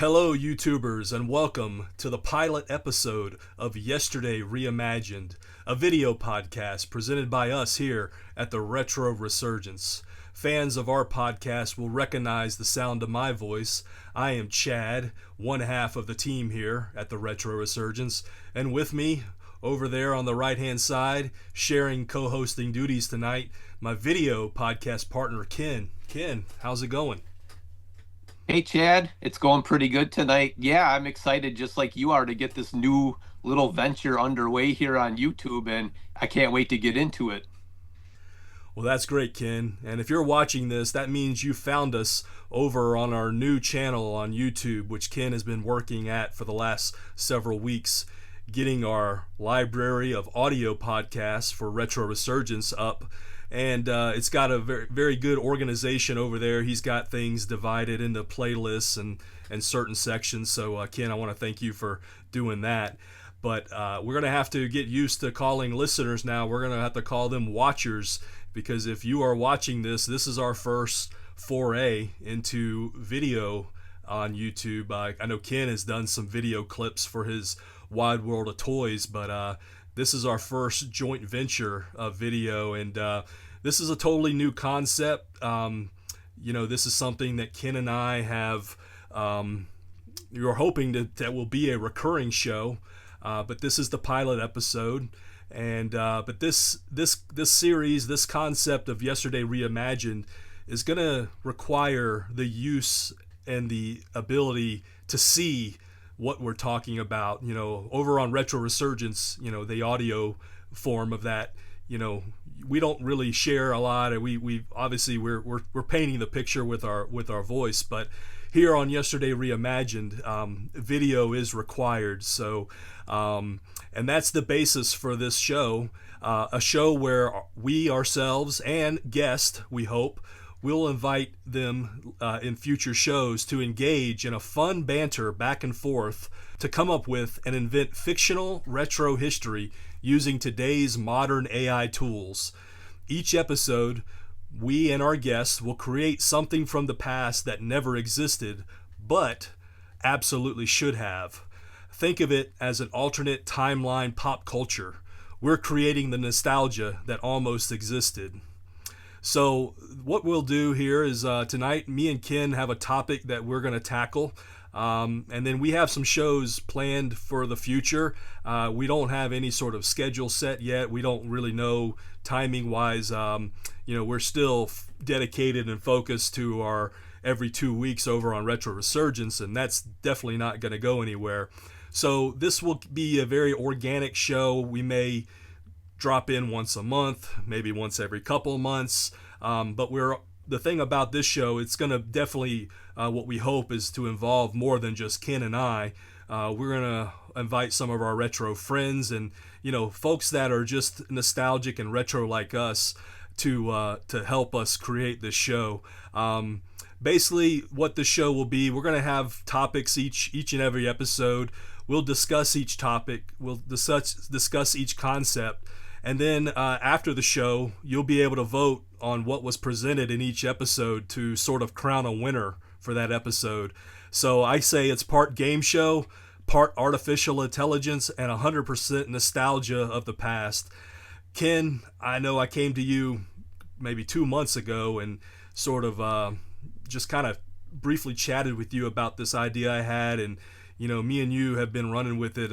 Hello, YouTubers, and welcome to the pilot episode of Yesterday Reimagined, a video podcast presented by us here at the Retro Resurgence. Fans of our podcast will recognize the sound of my voice. I am Chad, one half of the team here at the Retro Resurgence, and with me, over there on the right-hand side, sharing co-hosting duties tonight, my video podcast partner, Ken. Ken, how's it going? Hey Chad, it's going pretty good tonight. Yeah, I'm excited just like you are to get this new little venture underway here on YouTube, and I can't wait to get into it. Well, that's great, Ken. And if you're watching this, that means you found us over on our new channel on YouTube, which Ken has been working at for the last several weeks, getting our library of audio podcasts for Retro Resurgence up. And it's got a very, very good organization over there. He's got things divided into playlists and certain sections. So, Ken, I want to thank you for doing that. But we're going to have to get used to calling listeners now. We're going to have to call them watchers, because if you are watching this, this is our first foray into video on YouTube. I know Ken has done some video clips for his Wide World of Toys, but this is our first joint venture of video, and this is a totally new concept. This is something that Ken and I have. You're hoping that will be a recurring show, but this is the pilot episode, and but this series, this concept of Yesterday Reimagined, is going to require the use and the ability to see what we're talking about. Over on Retro Resurgence, the audio form of that, we don't really share a lot. We obviously we're painting the picture with our voice, but here on Yesterday Reimagined, video is required. So, and that's the basis for this show, a show where we ourselves and guests, we hope, we'll invite them in future shows to engage in a fun banter back and forth to come up with and invent fictional retro history using today's modern AI tools. Each episode, we and our guests will create something from the past that never existed, but absolutely should have. Think of it as an alternate timeline pop culture. We're creating the nostalgia that almost existed. So what we'll do here is tonight, me and Ken have a topic that we're going to tackle. And then we have some shows planned for the future. We don't have any sort of schedule set yet. We don't really know timing wise. We're still dedicated and focused to our every 2 weeks over on Retro Resurgence, and that's definitely not going to go anywhere. So this will be a very organic show. We may drop in once a month, maybe once every couple of months. But the thing about this show, it's going to definitely, what we hope is to involve more than just Ken and I. We're going to invite some of our retro friends and, folks that are just nostalgic and retro like us to help us create this show. Basically, what the show will be, we're going to have topics each and every episode. We'll discuss each topic. We'll discuss each concept. And then after the show, you'll be able to vote on what was presented in each episode to sort of crown a winner for that episode. So I say it's part game show, part artificial intelligence, and 100% nostalgia of the past. Ken, I know I came to you maybe 2 months ago and sort of just kind of briefly chatted with you about this idea I had, and me and you have been running with it.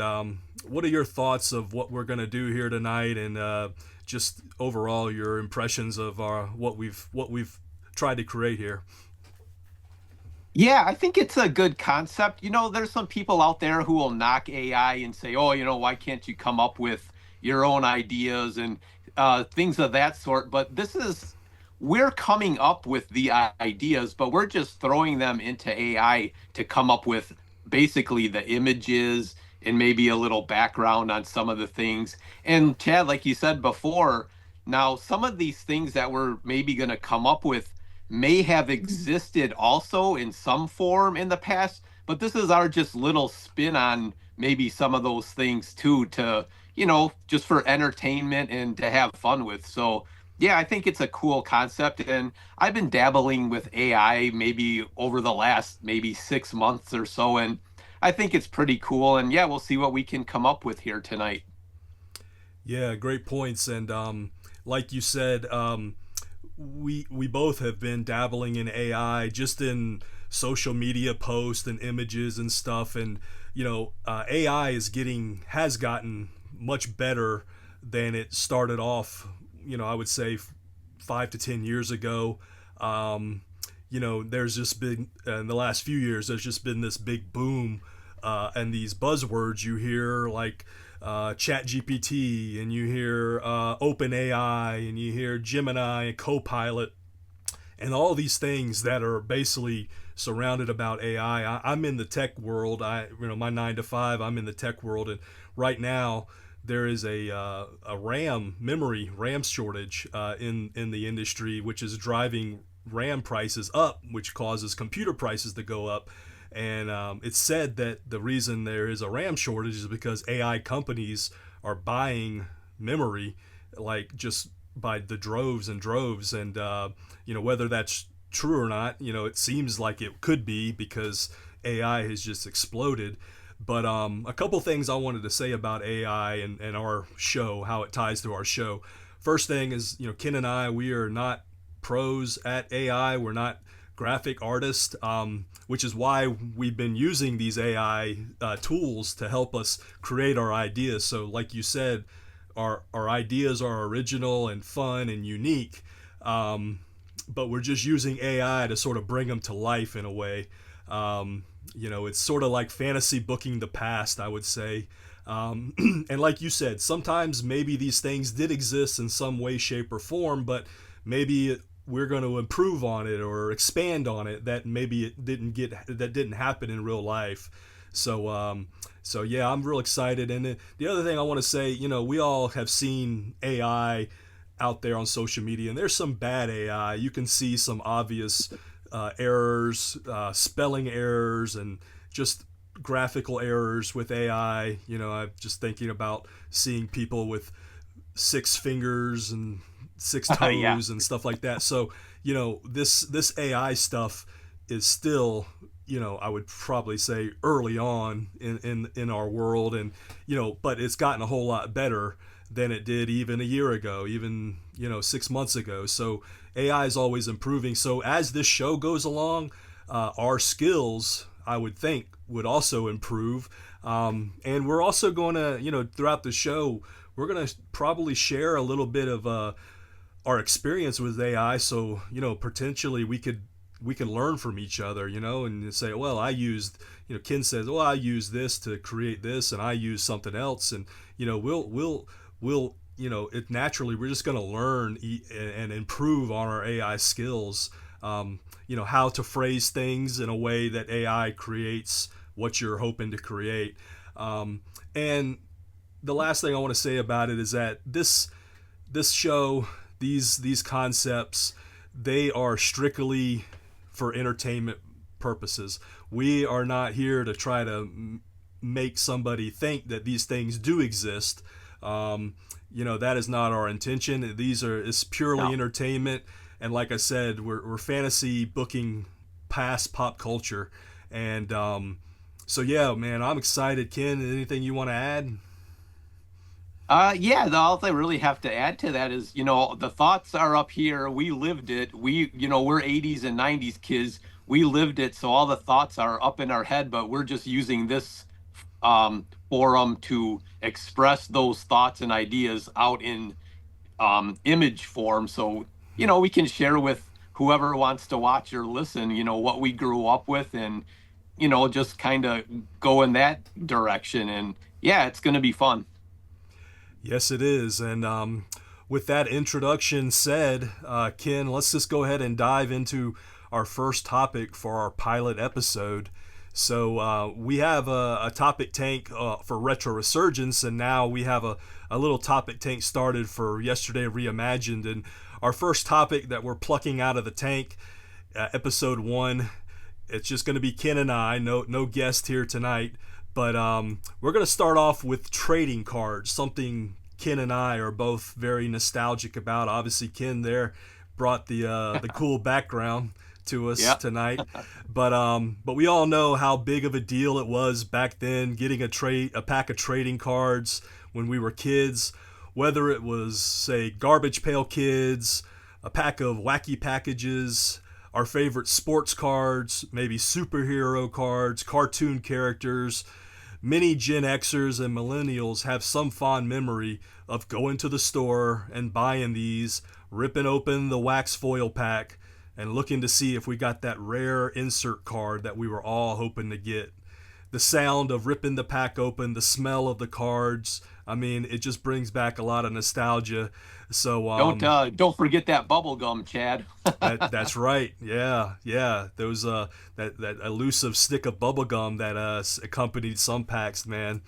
What are your thoughts of what we're going to do here tonight, and just overall your impressions of what we've tried to create here? Yeah, I think it's a good concept. There's some people out there who will knock AI and say, oh, why can't you come up with your own ideas and things of that sort? But we're coming up with the ideas, but we're just throwing them into AI to come up with basically the images and maybe a little background on some of the things. And Chad, like you said before, now some of these things that we're maybe going to come up with may have existed also in some form in the past, but this is our just little spin on maybe some of those things too, to, just for entertainment and to have fun with. So Yeah, I think it's a cool concept, and I've been dabbling with AI maybe over the last maybe 6 months or so, and I think it's pretty cool. And yeah, we'll see what we can come up with here tonight. Yeah, great points. And like you said, we both have been dabbling in AI, just in social media posts and images and stuff. And AI has gotten much better than it started off. I would say 5 to 10 years ago. Um, there's just been in the last few years, there's just been this big boom, and these buzzwords you hear like Chat GPT, and you hear Open AI, and you hear Gemini and Copilot, and all these things that are basically surrounded about AI. I'm in the tech world. My 9 to 5. I'm in the tech world, and right now there is a RAM shortage in the industry, which is driving RAM prices up, which causes computer prices to go up. And it's said that the reason there is a RAM shortage is because AI companies are buying memory, like just by the droves and droves. And whether that's true or not, it seems like it could be, because AI has just exploded. But a couple things I wanted to say about AI and our show, how it ties to our show. First thing is, Ken and I, we are not pros at AI. We're not graphic artists, which is why we've been using these AI tools to help us create our ideas. So, like you said, our ideas are original and fun and unique, but we're just using AI to sort of bring them to life in a way. It's sort of like fantasy booking the past, I would say. And like you said, sometimes maybe these things did exist in some way, shape, or form, but maybe we're going to improve on it or expand on it that maybe that didn't happen in real life. So yeah, I'm real excited. And the other thing I want to say, we all have seen AI out there on social media, and there's some bad AI. You can see some obvious errors, spelling errors, and just graphical errors with AI. I'm just thinking about seeing people with 6 fingers and 6 toes Yeah. and stuff like that. So, this AI stuff is still, I would probably say early on in our world, and but it's gotten a whole lot better than it did even a year ago, even 6 months ago. So AI is always improving. So as this show goes along, our skills, I would think, would also improve. And we're also going to, throughout the show, we're going to probably share a little bit of our experience with AI. So potentially we could learn from each other, and say, well, I used, Ken says, well, I used this to create this, and I used something else, and we'll it naturally, we're just going to learn and improve on our AI skills. How to phrase things in a way that AI creates what you're hoping to create. And the last thing I want to say about it is that this show, these concepts, they are strictly for entertainment purposes. We are not here to try to make somebody think that these things do exist. That is not our intention. It's purely No. entertainment, and like I said, we're fantasy booking past pop culture. And so yeah, man, I'm excited. Ken, anything you want to add? Yeah, all I really have to add to that is, the thoughts are up here. We lived it. We're 80s and 90s kids. We lived it. So all the thoughts are up in our head, but we're just using this forum to express those thoughts and ideas out in image form. So, we can share with whoever wants to watch or listen, what we grew up with, and, just kind of go in that direction. And yeah, it's going to be fun. Yes, it is. And with that introduction said, Ken, let's just go ahead and dive into our first topic for our pilot episode. So we have a topic tank for Retro Resurgence, and now we have a little topic tank started for Yesterday Reimagined. And our first topic that we're plucking out of the tank, episode 1, it's just going to be Ken and I, no guest here tonight. But we're going to start off with trading cards, something Ken and I are both very nostalgic about. Obviously, Ken there brought the cool background to us Yeah. tonight, but we all know how big of a deal it was back then getting a pack of trading cards when we were kids, whether it was say Garbage Pail Kids, a pack of wacky packages, our favorite sports cards, maybe superhero cards, cartoon characters. Many Gen Xers and millennials have some fond memory of going to the store and buying these, ripping open the wax foil pack, and looking to see if we got that rare insert card that we were all hoping to get. The sound of ripping the pack open, the smell of the cards, I mean, it just brings back a lot of nostalgia. So, Don't forget that bubble gum, Chad. that's right. Yeah, yeah. Those that elusive stick of bubble gum that accompanied some packs, man.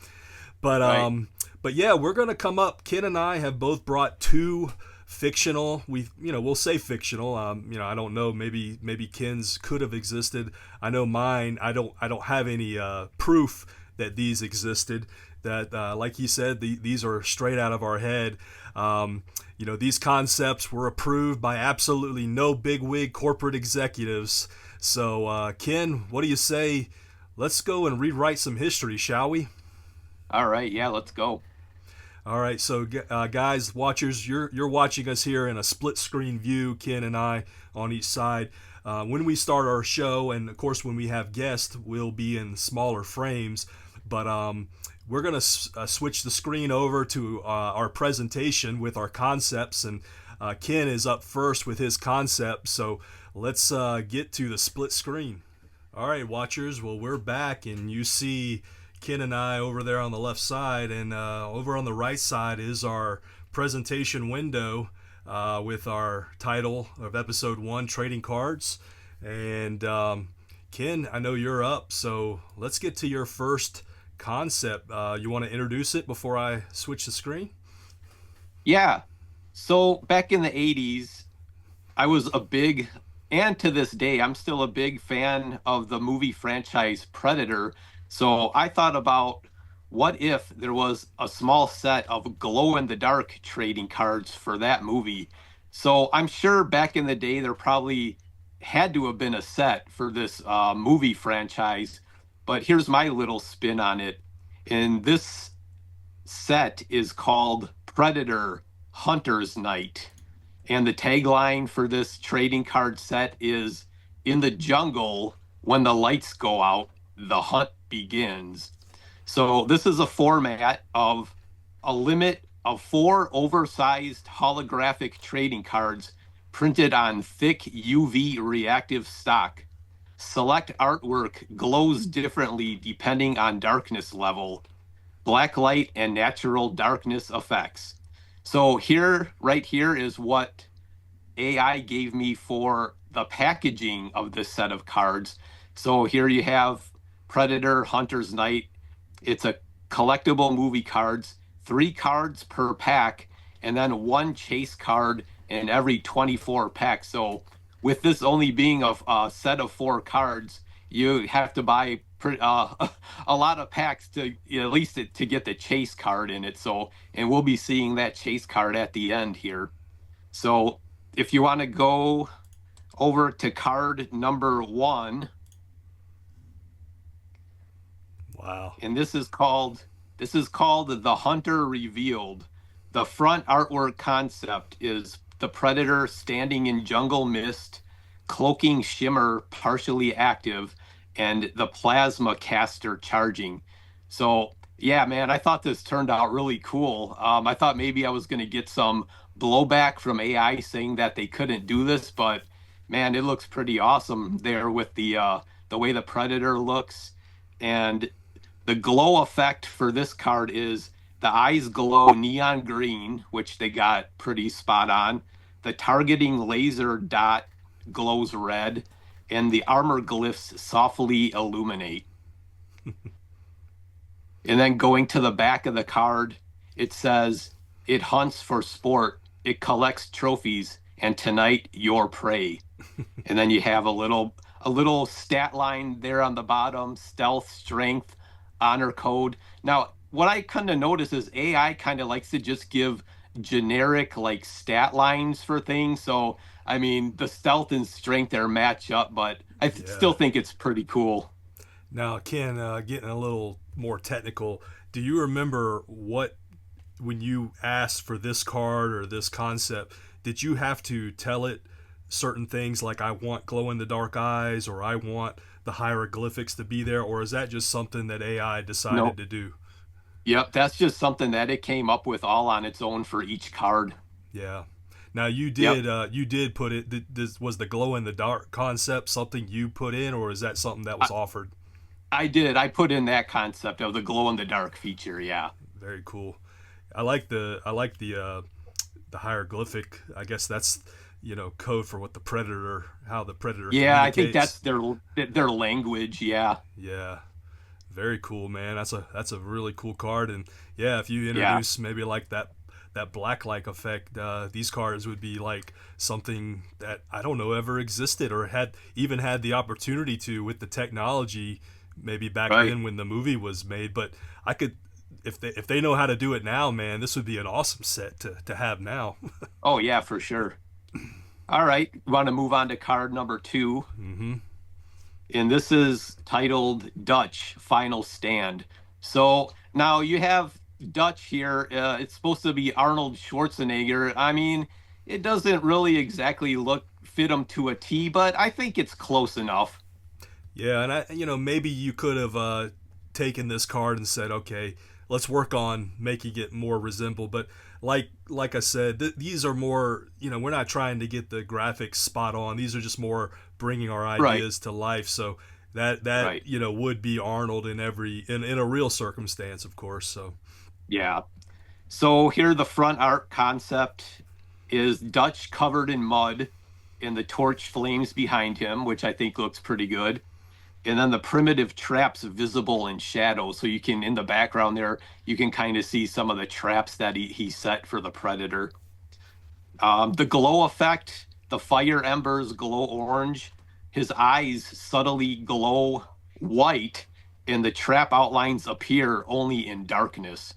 But Right. but yeah, we're gonna come up. Ken and I have both brought two fictional. We'll say fictional. I don't know. Maybe Ken's could have existed. I know mine. I don't have any proof that these existed. That like he said, these are straight out of our head. These concepts were approved by absolutely no bigwig corporate executives. So, Ken, what do you say? Let's go and rewrite some history, shall we? All right. Yeah, let's go. All right, so guys, watchers, you're watching us here in a split screen view, Ken and I on each side. When we start our show, and of course when we have guests, we'll be in smaller frames. But we're gonna switch the screen over to our presentation with our concepts, and Ken is up first with his concept. So let's get to the split screen. All right, watchers. Well, we're back, and you see Ken and I over there on the left side, and over on the right side is our presentation window with our title of episode 1, Trading Cards. And Ken, I know you're up, so let's get to your first concept. You want to introduce it before I switch the screen? Yeah. So back in the 80s, I was a big, and to this day, I'm still a big fan of the movie franchise Predator. So I thought about what if there was a small set of glow in the dark trading cards for that movie. So I'm sure back in the day, there probably had to have been a set for this movie franchise. But here's my little spin on it. And this set is called Predator Hunter's Night. And the tagline for this trading card set is "In the jungle, when the lights go out, the hunt begins." So this is a format of a limit of 4 oversized holographic trading cards printed on thick UV reactive stock. Select artwork glows differently depending on darkness level, black light, and natural darkness effects. So right here is what AI gave me for the packaging of this set of cards. So here you have Predator Hunter's Night. It's a collectible movie cards, 3 cards per pack, and then 1 chase card in every 24 packs. So with this only being a set of 4 cards, you have to buy a lot of packs to at least to get the chase card in it. So, and we'll be seeing that chase card at the end here. So if you want to go over to card number 1, Wow. and this is called The Hunter Revealed. The front artwork concept is the Predator standing in jungle mist, cloaking shimmer partially active, and the plasma caster charging. So yeah, man, I thought this turned out really cool. I thought maybe I was going to get some blowback from AI saying that they couldn't do this, but man, it looks pretty awesome there with the way the Predator looks. And the glow effect for this card is the eyes glow neon green, which they got pretty spot on. The targeting laser dot glows red, and the armor glyphs softly illuminate. And then going to the back of the card, it says, "It hunts for sport, it collects trophies, and tonight your prey." And then you have a little stat line there on the bottom: stealth, strength, honor code. Now, what I kind of notice is AI kind of likes to just give generic like stat lines for things. So I mean, the stealth and strength there match up, but Yeah. still think it's pretty cool. Now, Ken, getting a little more technical, do you remember what, when you asked for this card or this concept, did you have to tell it certain things like I want glow in the dark eyes or I want the hieroglyphics to be there, or is that just something that AI decided No, to do? yep, that's just something that it came up with all on its own for each card. Yeah. Now Yep. you did put it. This was the glow in the dark concept something you put in, or is that something that was offered? I did. I put in that concept of the glow in the dark feature. Yeah. Very cool. I like the hieroglyphic. I guess that's code for what the predator, how the predator Yeah, I think communicates. that's their language. Yeah. Yeah, very cool, man. That's a really cool card, and yeah, if you Yeah. introduce maybe like that black like effect, these cards would be like something that I don't know ever existed or had even had the opportunity to with the technology maybe back Right. then when the movie was made. But I could, if they know how to do it now, man, this would be an awesome set to have now. Oh yeah, for sure. All right. Want to move on to card number two, Mm-hmm. and this is titled Dutch Final Stand. So now you have Dutch here. It's supposed to be Arnold Schwarzenegger. I mean, it doesn't really exactly look fit him to a T, but I think it's close enough. Yeah, and maybe you could have taken this card and said, okay, let's work on making it more resemble. But like I said, these are more, we're not trying to get the graphics spot on. These are just more bringing our Right. ideas to life. So that Right. would be Arnold in a real circumstance, of course. So Yeah. So here the front art concept is Dutch covered in mud and the torch flames behind him, which I think looks pretty good. And then the primitive traps visible in shadow. So you can, in the background there, you can kind of see some of the traps that he set for the predator. The glow effect, the fire embers glow orange, his eyes subtly glow white, and the trap outlines appear only in darkness.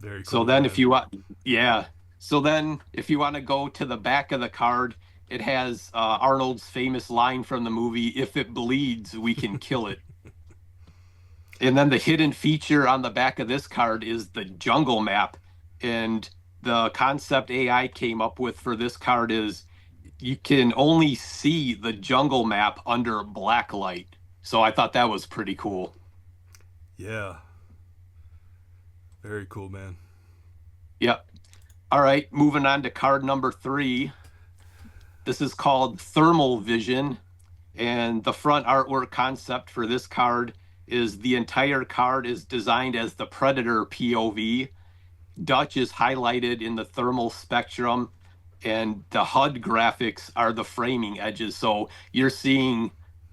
very So cool, then if man. you want, yeah. So then if you want to go to the back of the card, it has Arnold's famous line from the movie, "If it bleeds, we can kill it." And then the hidden feature on the back of this card is the jungle map. And the concept AI came up with for this card is you can only see the jungle map under black light. So I thought that was pretty cool. Yeah, very cool, man. Yep. All right, moving on to card number three. This is called Thermal Vision. And the front artwork concept for this card is the entire card is designed as the Predator POV. Dutch is highlighted in the thermal spectrum, and the HUD graphics are the framing edges. So you're seeing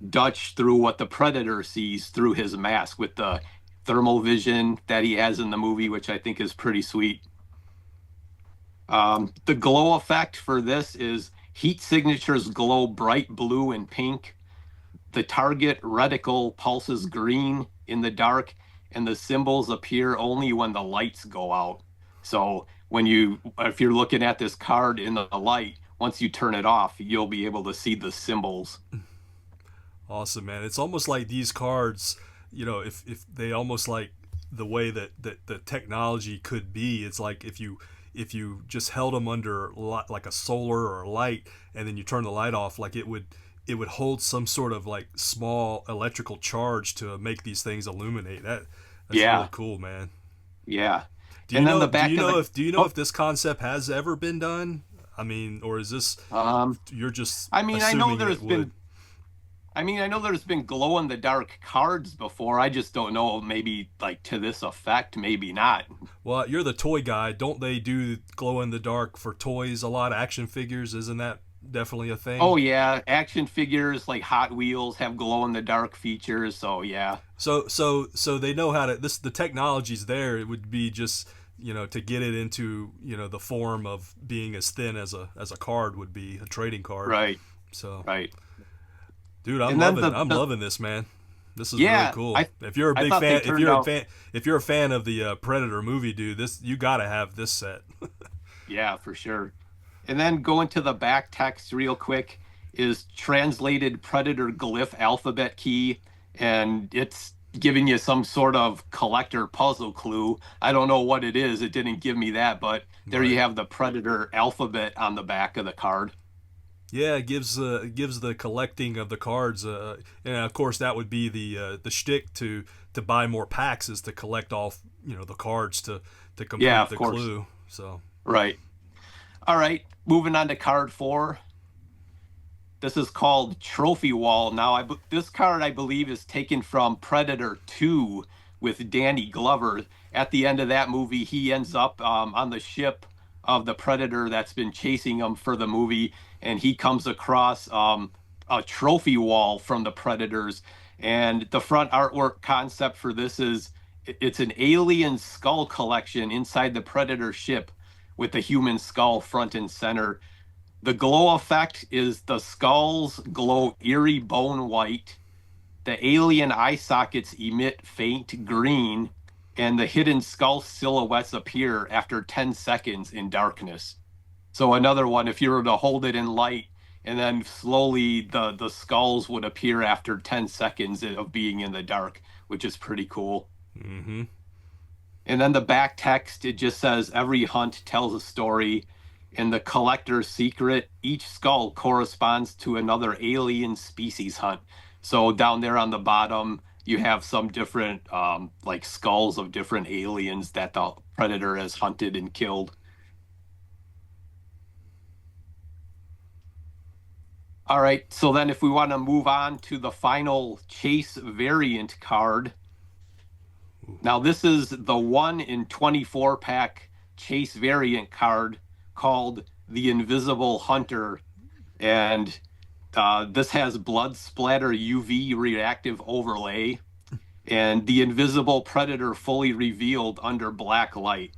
Dutch through what the Predator sees through his mask with the thermal vision that he has in the movie, which I think is pretty sweet. The glow effect for this is heat signatures glow bright blue and pink. The target reticle pulses green in the dark, and the symbols appear only when the lights go out. So if you're looking at this card in the light, once you turn it off, you'll be able to see the symbols. Awesome, man. It's almost like these cards, if they almost like the way that the technology could be. It's like if you just held them under like a solar or a light, and then you turn the light off, like it would hold some sort of like small electrical charge to make these things illuminate. That's really Yeah, cool, man. yeah. Do you And then know? the Do back you of know the if do you know oh, if this concept has ever been done? I mean, or is this um, you're just I mean, I know assuming there's it would? been I mean, I know there's been glow in the dark cards before. I just don't know, maybe like to this effect, maybe not. Well, you're the toy guy. Don't they do glow in the dark for toys a lot? Action figures, isn't that definitely a thing? Oh yeah, action figures like Hot Wheels have glow in the dark features, so yeah. So they know how to. The technology's there. It would be just to get it into the form of being as thin as a card would be a trading card. Right, So, right. dude, And then I'm loving this, man. This is really Yeah, cool. I If you're a I big thought they fan, turned out. if you're a fan of the Predator movie, dude, this you gotta have this set. Yeah, for sure. And then going to the back text real quick is translated predator glyph alphabet key, and it's giving you some sort of collector puzzle clue. I don't know what it is. It didn't give me that, but there you Right. have the predator alphabet on the back of the card. Yeah, it gives the collecting of the cards, and of course that would be the shtick to buy more packs is to collect all the cards to Yeah, complete of the course. clue. So Right. All right. Moving on to card four. This is called Trophy Wall. Now, this card I believe is taken from Predator 2 with Danny Glover. At the end of that movie, he ends up on the ship of the Predator that's been chasing him for the movie, and he comes across a trophy wall from the Predators. And the front artwork concept for this is it's an alien skull collection inside the Predator ship with the human skull front and center. The glow effect is the skulls glow eerie bone white, the alien eye sockets emit faint green, and the hidden skull silhouettes appear after 10 seconds in darkness. So another one, if you were to hold it in light, and then slowly the skulls would appear after 10 seconds of being in the dark, which is pretty cool. mm-hmm. And then the back text, it just says every hunt tells a story. In the collector's secret, each skull corresponds to another alien species hunt. So down there on the bottom, you have some different like skulls of different aliens that the predator has hunted and killed. All right, so then if we want to move on to the final chase variant card, now, this is the 1 in 24 pack chase variant card called the Invisible Hunter. And this has blood splatter UV reactive overlay and the invisible predator fully revealed under black light.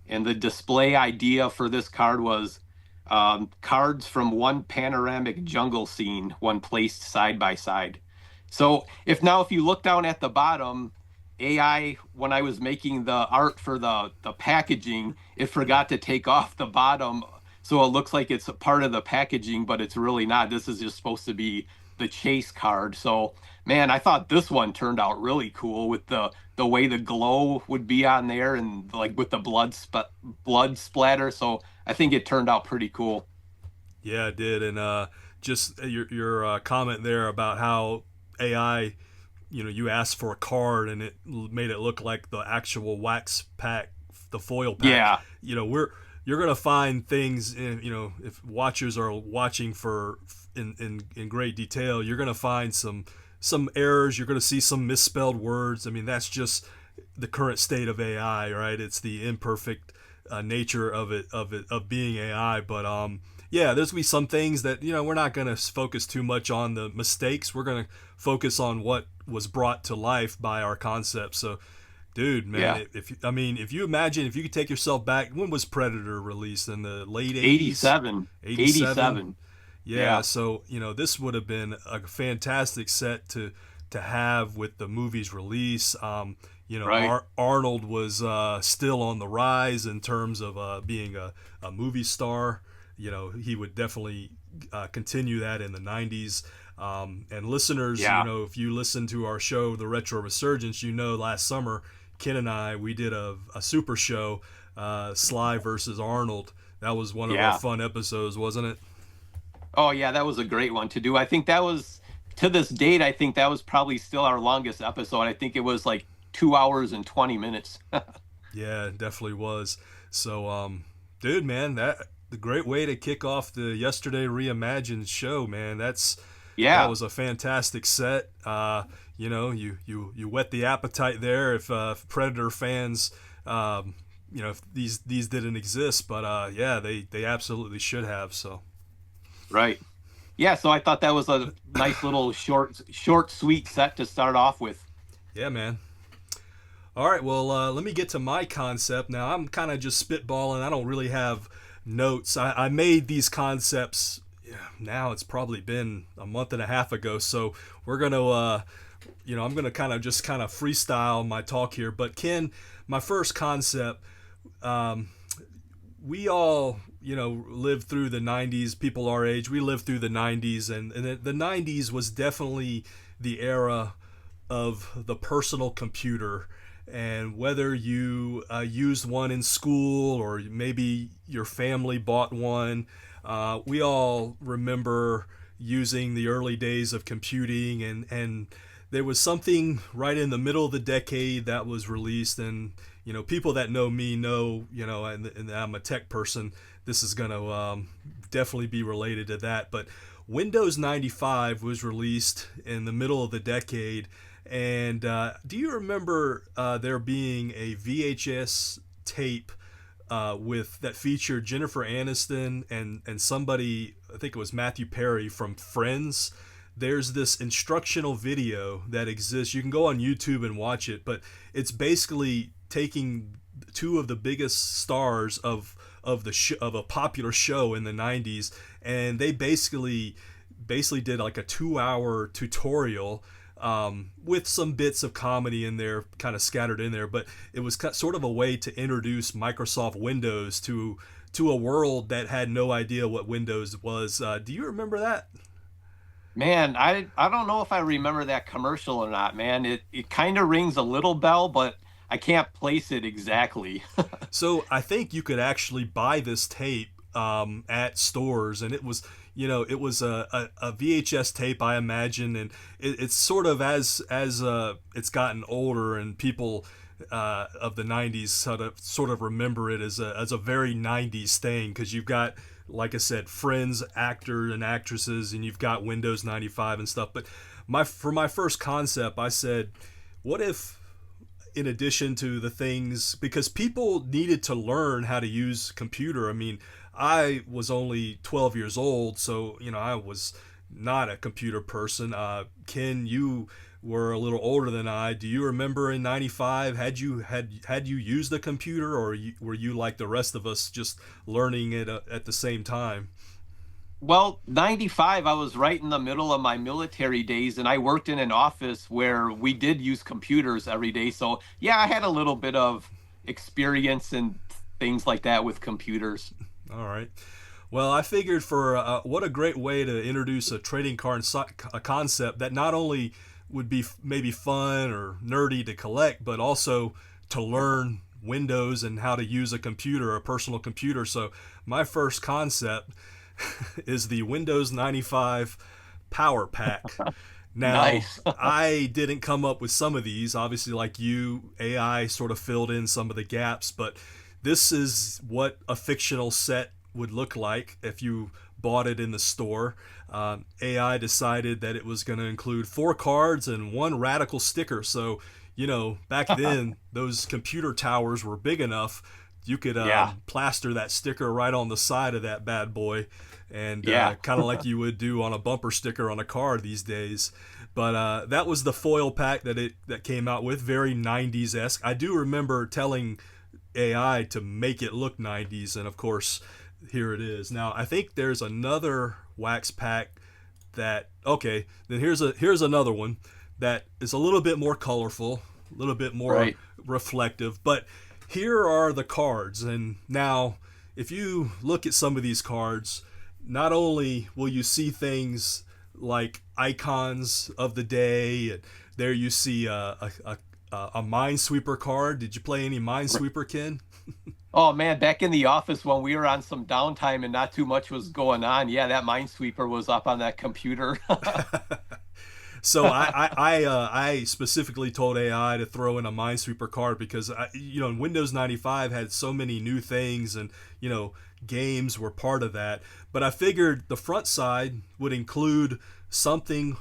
And the display idea for this card was cards from one panoramic jungle scene when placed side by side. So if you look down at the bottom, AI, when I was making the art for the packaging, it forgot to take off the bottom. So it looks like it's a part of the packaging, but it's really not. This is just supposed to be the chase card. So man, I thought this one turned out really cool with the way the glow would be on there and like with the blood splatter. So I think it turned out pretty cool. Yeah, it did, and just your comment there about how AI, you asked for a card and it made it look like the actual wax pack, the foil pack. Yeah, You're gonna find things if watchers are watching for in great detail, you're gonna find some errors. You're gonna see some misspelled words. I mean, that's just the current state of AI, right? It's the imperfect nature of being AI. But yeah, there's gonna be some things that we're not gonna focus too much on the mistakes. We're gonna focus on what was brought to life by our concept. So, dude, yeah, man, if you imagine if you could take yourself back, when was Predator released in the late '80s? 87, '87. 87. Yeah, Yeah, so this would have been a fantastic set to have with the movie's release. right. Arnold was still on the rise in terms of being a movie star. He would definitely continue that in the '90s. And listeners, Yeah, if you listen to our show, the Retro Resurgence, last summer, Ken and I, we did a super show, Sly versus Arnold. That was one of our yeah. fun episodes, wasn't it? Oh yeah, that was a great one to do. I think that was to this date, I think that was probably still our longest episode. I think it was like 2 hours and 20 minutes. Yeah, it definitely was. So, dude, man, that the great way to kick off the Yesterday Reimagined show, man. That Yeah, was a fantastic set. You whet the appetite there if Predator fans, if these didn't exist, but yeah, they absolutely should have. So, right. Yeah, so I thought that was a nice little short, sweet set to start off with. yeah, man. All right, well, let me get to my concept now. I'm kind of just spitballing. I don't really have notes. I made these concepts. Yeah, now it's probably been a month and a half ago, so we're I'm going to kind of freestyle my talk here. But Ken, my first concept, we all, lived through the 90s. People our age, we lived through the 90s, and the 90s was definitely the era of the personal computer. And whether you used one in school or maybe your family bought one, we all remember using the early days of computing, and there was something right in the middle of the decade that was released. And people that know me know, and I'm a tech person, this is going to definitely be related to that. But Windows 95 was released in the middle of the decade. And do you remember there being a VHS tape with that featured Jennifer Aniston and somebody, I think it was Matthew Perry from Friends? There's this instructional video that exists. You can go on YouTube and watch it, but it's basically taking two of the biggest stars of a popular show in the 90s, and they basically did like a 2-hour tutorial with some bits of comedy in there, kind of scattered in there. But it was sort of a way to introduce Microsoft Windows to a world that had no idea what Windows was. Do you remember that? Man, I don't know if I remember that commercial or not, man. It kind of rings a little bell, but I can't place it exactly. So I think you could actually buy this tape at stores, and it was a VHS tape, I imagine, and it's sort of as it's gotten older and people of the 90s sort of remember it as a very 90s thing, because you've got, like I said, Friends actors and actresses, and you've got Windows 95 and stuff. But for my first concept, I said, what if, in addition to the things, because people needed to learn how to use a computer. I mean, I was only 12 years old, so I was not a computer person. Ken, you were a little older than I. Do you remember in '95? Had you used a computer, or were you like the rest of us, just learning it at the same time? Well, 95, I was right in the middle of my military days, and I worked in an office where we did use computers every day. So, yeah, I had a little bit of experience and things like that with computers. All right. Well, I figured for what a great way to introduce a trading card a concept that not only would be maybe fun or nerdy to collect, but also to learn Windows and how to use a computer, a personal computer. So my first concept is the Windows 95 Power Pack. Now, Nice. I didn't come up with some of these. Obviously, like you, AI sort of filled in some of the gaps, but this is what a fictional set would look like if you bought it in the store. AI decided that it was going to include 4 cards and 1 radical sticker. So, back then, those computer towers were big enough. You could Yeah. plaster that sticker right on the side of that bad boy, and Yeah. kind of like you would do on a bumper sticker on a car these days. But that was the foil pack that came out with, very 90s-esque. I do remember telling AI to make it look 90s, and of course, here it is. Now, I think there's another wax pack okay, then here's another one that is a little bit more colorful, a little bit more Right. reflective, but here are the cards. And now, if you look at some of these cards, not only will you see things like icons of the day, and there you see a Minesweeper card. Did you play any Minesweeper, Ken? Oh man, back in the office when we were on some downtime and not too much was going on, yeah, that Minesweeper was up on that computer. So I specifically told AI to throw in a Minesweeper card because Windows 95 had so many new things, and games were part of that. But I figured the front side would include something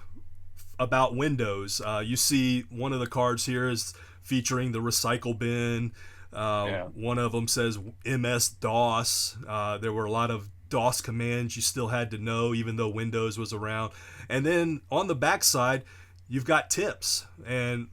about Windows. You see one of the cards here is featuring the recycle bin. Yeah. One of them says MS DOS. There were a lot of DOS commands you still had to know, even though Windows was around. And then on the back side, you've got tips. And,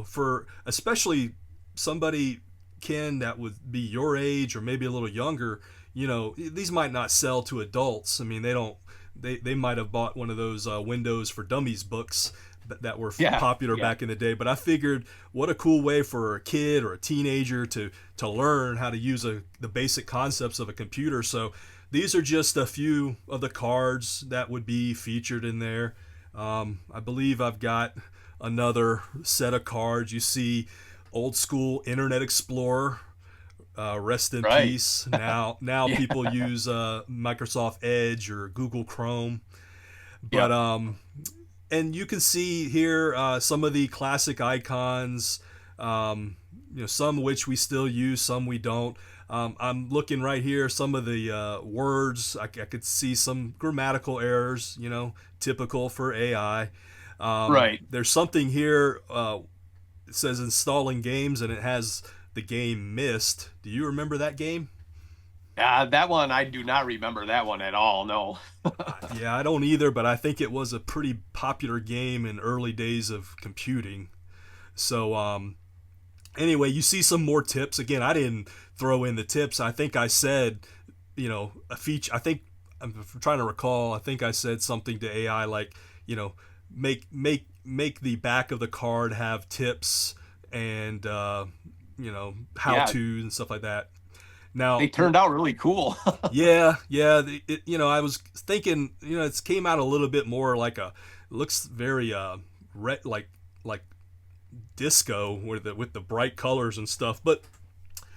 for especially somebody, Ken, that would be your age or maybe a little younger, these might not sell to adults. I mean, they might have bought one of those Windows for Dummies books. that were Yeah, popular yeah, back in the day. But I figured, what a cool way for a kid or a teenager to learn how to use the basic concepts of a computer. So these are just a few of the cards that would be featured in there. I believe I've got another set of cards. You see old school Internet Explorer, rest in right. peace. Now Yeah, people use Microsoft Edge or Google Chrome. But yep. and you can see here some of the classic icons. Some which we still use, some we don't. I'm looking right here. Some of the words I could see some grammatical errors. Typical for AI. Right. There's something here. It says installing games, and it has the game Mist. Do you remember that game? That one, I do not remember that one at all. No. Yeah, I don't either, but I think it was a pretty popular game in early days of computing. So, anyway, you see some more tips. Again, I didn't throw in the tips. I think I said, a feature. I think I'm trying to recall. I think I said something to AI like, make the back of the card have tips and how Yeah, to and stuff like that. Now, they turned out really cool. yeah, yeah. I was thinking, it's came out a little bit more like looks very like disco with the bright colors and stuff. But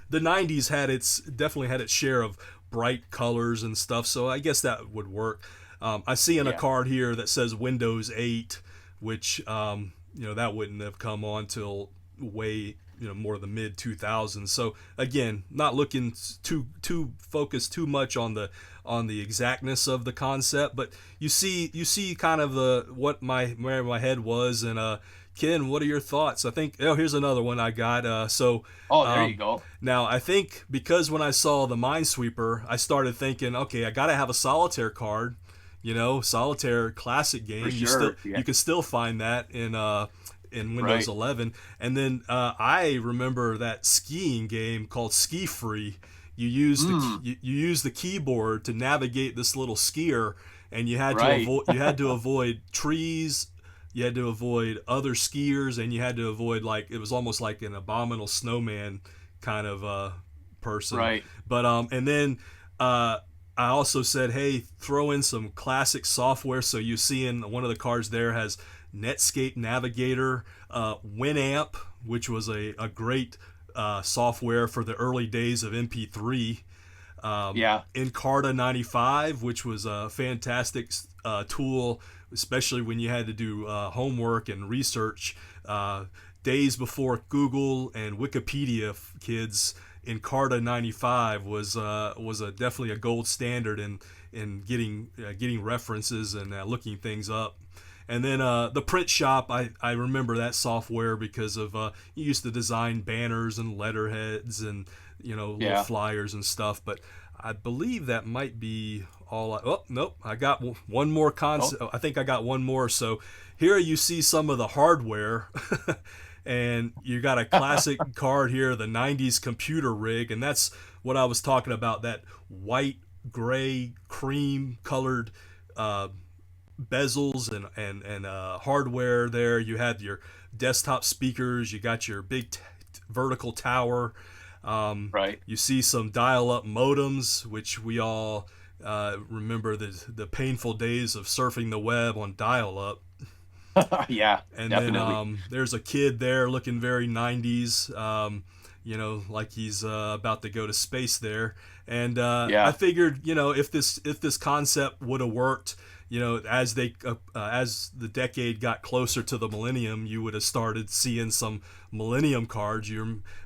the '90s definitely had its share of bright colors and stuff. So I guess that would work. I see in a Yeah. card here that says Windows 8, which that wouldn't have come on till way more the mid 2000s. So again, not looking too focused too much on the exactness of the concept, but you see kind of what where my head was. And Ken, what are your thoughts? I think, here's another one I got. Oh, there you Um, go. Now I think because when I saw the Minesweeper, I started thinking, okay, I gotta have a solitaire card. Solitaire classic For game. sure. You Yeah. can still find that in Windows Right. 11. And then I remember that skiing game called Ski Free. Mm, You use the keyboard to navigate this little skier, and right. you had to avoid trees, you had to avoid other skiers, and you had to avoid, like, it was almost like an abominable snowman kind of person. Right. But and then I also said, hey, throw in some classic software. So you see in one of the cards there has Netscape Navigator, Winamp, which was a great software for the early days of MP3. Yeah. Encarta 95, which was a fantastic tool, especially when you had to do homework and research. Days before Google and Wikipedia, kids, Encarta 95 was definitely a gold standard in getting references and looking things up. And then the print shop, I remember that software because of you used to design banners and letterheads and little Yeah. flyers and stuff. But I believe that might be all. Oh nope, I got one more Oh, concept. I think I got one more. So here you see some of the hardware. And you got a classic card here, the '90s computer rig, and that's what I was talking about. That white, gray, cream colored bezels and hardware there. You had your desktop speakers. You got your big vertical tower. right. You see some dial-up modems, which we all remember the painful days of surfing the web on dial-up. Yeah, And then definitely. there's a kid there looking very '90s, like he's about to go to space there. And I Yeah. figured, if this concept would have worked, as the decade got closer to the millennium, you would have started seeing some millennium cards.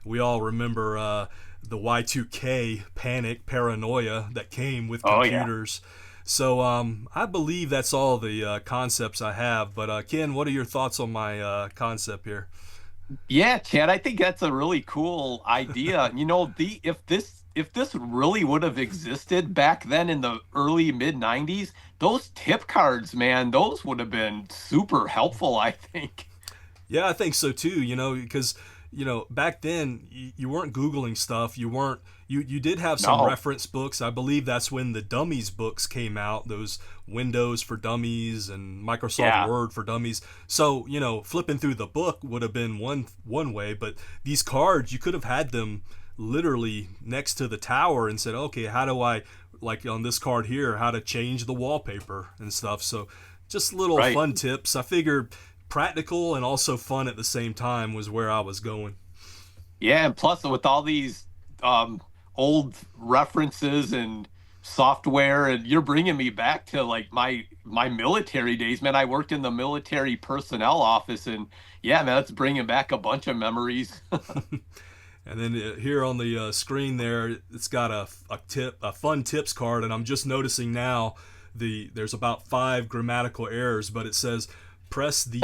We all remember the Y2K panic, paranoia that came with Oh, yeah. computers. So I believe that's all the concepts I have. But Ken, what are your thoughts on my concept here? Yeah, Chad, I think that's a really cool idea. The if this really would have existed back then in the early mid 90s, those tip cards, man, those would have been super helpful, I think. Yeah, I think so too. Because back then you weren't googling stuff. You did have some No. reference books. I believe that's when the Dummies books came out, those Windows for Dummies and Microsoft Yeah. Word for Dummies. So, flipping through the book would have been one way, but these cards, you could have had them literally next to the tower and said, okay, how do I, like on this card here, how to change the wallpaper and stuff. So just little Right. fun tips. I figured practical and also fun at the same time was where I was going. Yeah, and plus with all these old references and software, and you're bringing me back to like my military days, man. I worked in the military personnel office, and yeah, man, that's bringing back a bunch of memories. And then here on the screen there, it's got a fun tips card, and I'm just noticing now there's about 5 grammatical errors, but it says press the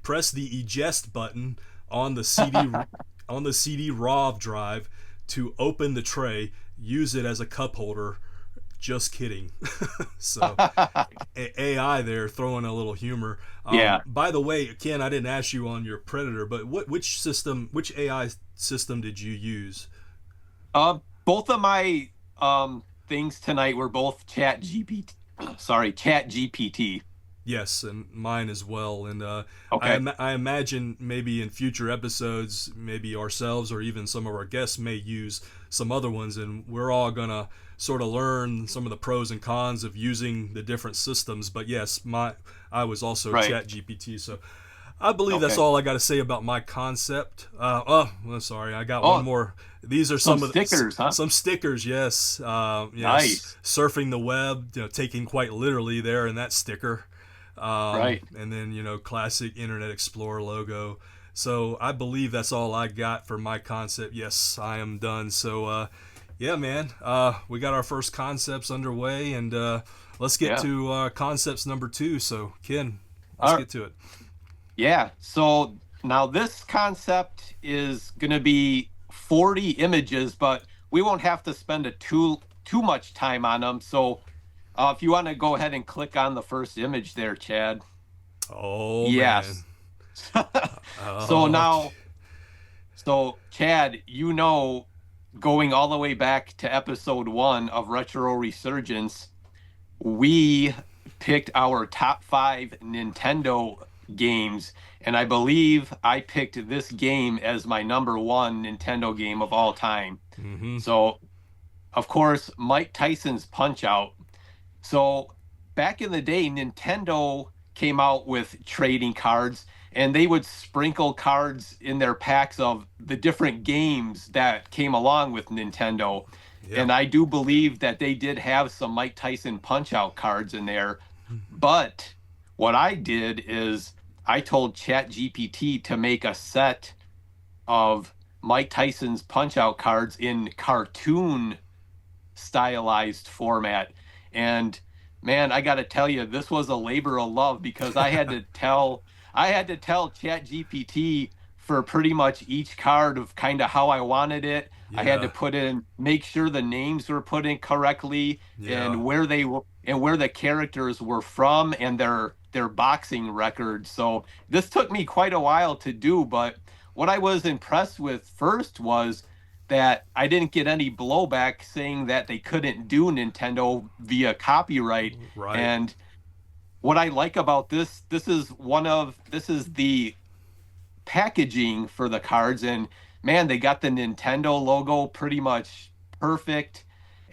press the eject button on the CD-ROM drive to open the tray. Use it as a cup holder. Just kidding. So AI there throwing a little humor. Yeah. By the way, Ken, I didn't ask you on your Predator, but which AI system did you use? Both of my things tonight were both Chat GPT. Sorry, Chat GPT. Yes, and mine as well. And Okay. I imagine maybe in future episodes, maybe ourselves or even some of our guests may use some other ones, and we're all gonna sort of learn some of the pros and cons of using the different systems. But yes, I was also Right. Chat GPT, so I believe that's Okay. all I got to say about my concept. Sorry, I got Oh, one more. These are some some of stickers, huh? some stickers. Yes, Nice. surfing the web, taking quite literally there in that sticker. Right. And then classic Internet Explorer logo. So I believe that's all I got for my concept. Yes, I am done. So yeah, man, we got our first concepts underway, and let's get Yeah. to concepts number 2. So Ken, let's All right. get to it. Yeah. So now this concept is going to be 40 images, but we won't have to spend too much time on them. So if you want to go ahead and click on the first image there, Chad. Oh Yes. man. So Oh, now, so Chad, going all the way back to episode 1 of Retro Resurgence, we picked our top 5 Nintendo games, and I believe I picked this game as my number 1 Nintendo game of all time. mm-hmm. So, of course, Mike Tyson's Punch-Out. So, back in the day, Nintendo came out with trading cards, and they would sprinkle cards in their packs of the different games that came along with Nintendo. Yeah. And I do believe that they did have some Mike Tyson Punch-Out cards in there. But what I did is I told ChatGPT to make a set of Mike Tyson's Punch-Out cards in cartoon stylized format. And man, I got to tell you, this was a labor of love because I had to tell ChatGPT for pretty much each card of kind of how I wanted it. I had to make sure the names were put in correctly, and where they were and where the characters were from and their boxing records. So this took me quite a while to do, but what I was impressed with first was that I didn't get any blowback saying that they couldn't do Nintendo via copyright. Right. And what I like about this is the packaging for the cards, and man, they got the Nintendo logo pretty much perfect.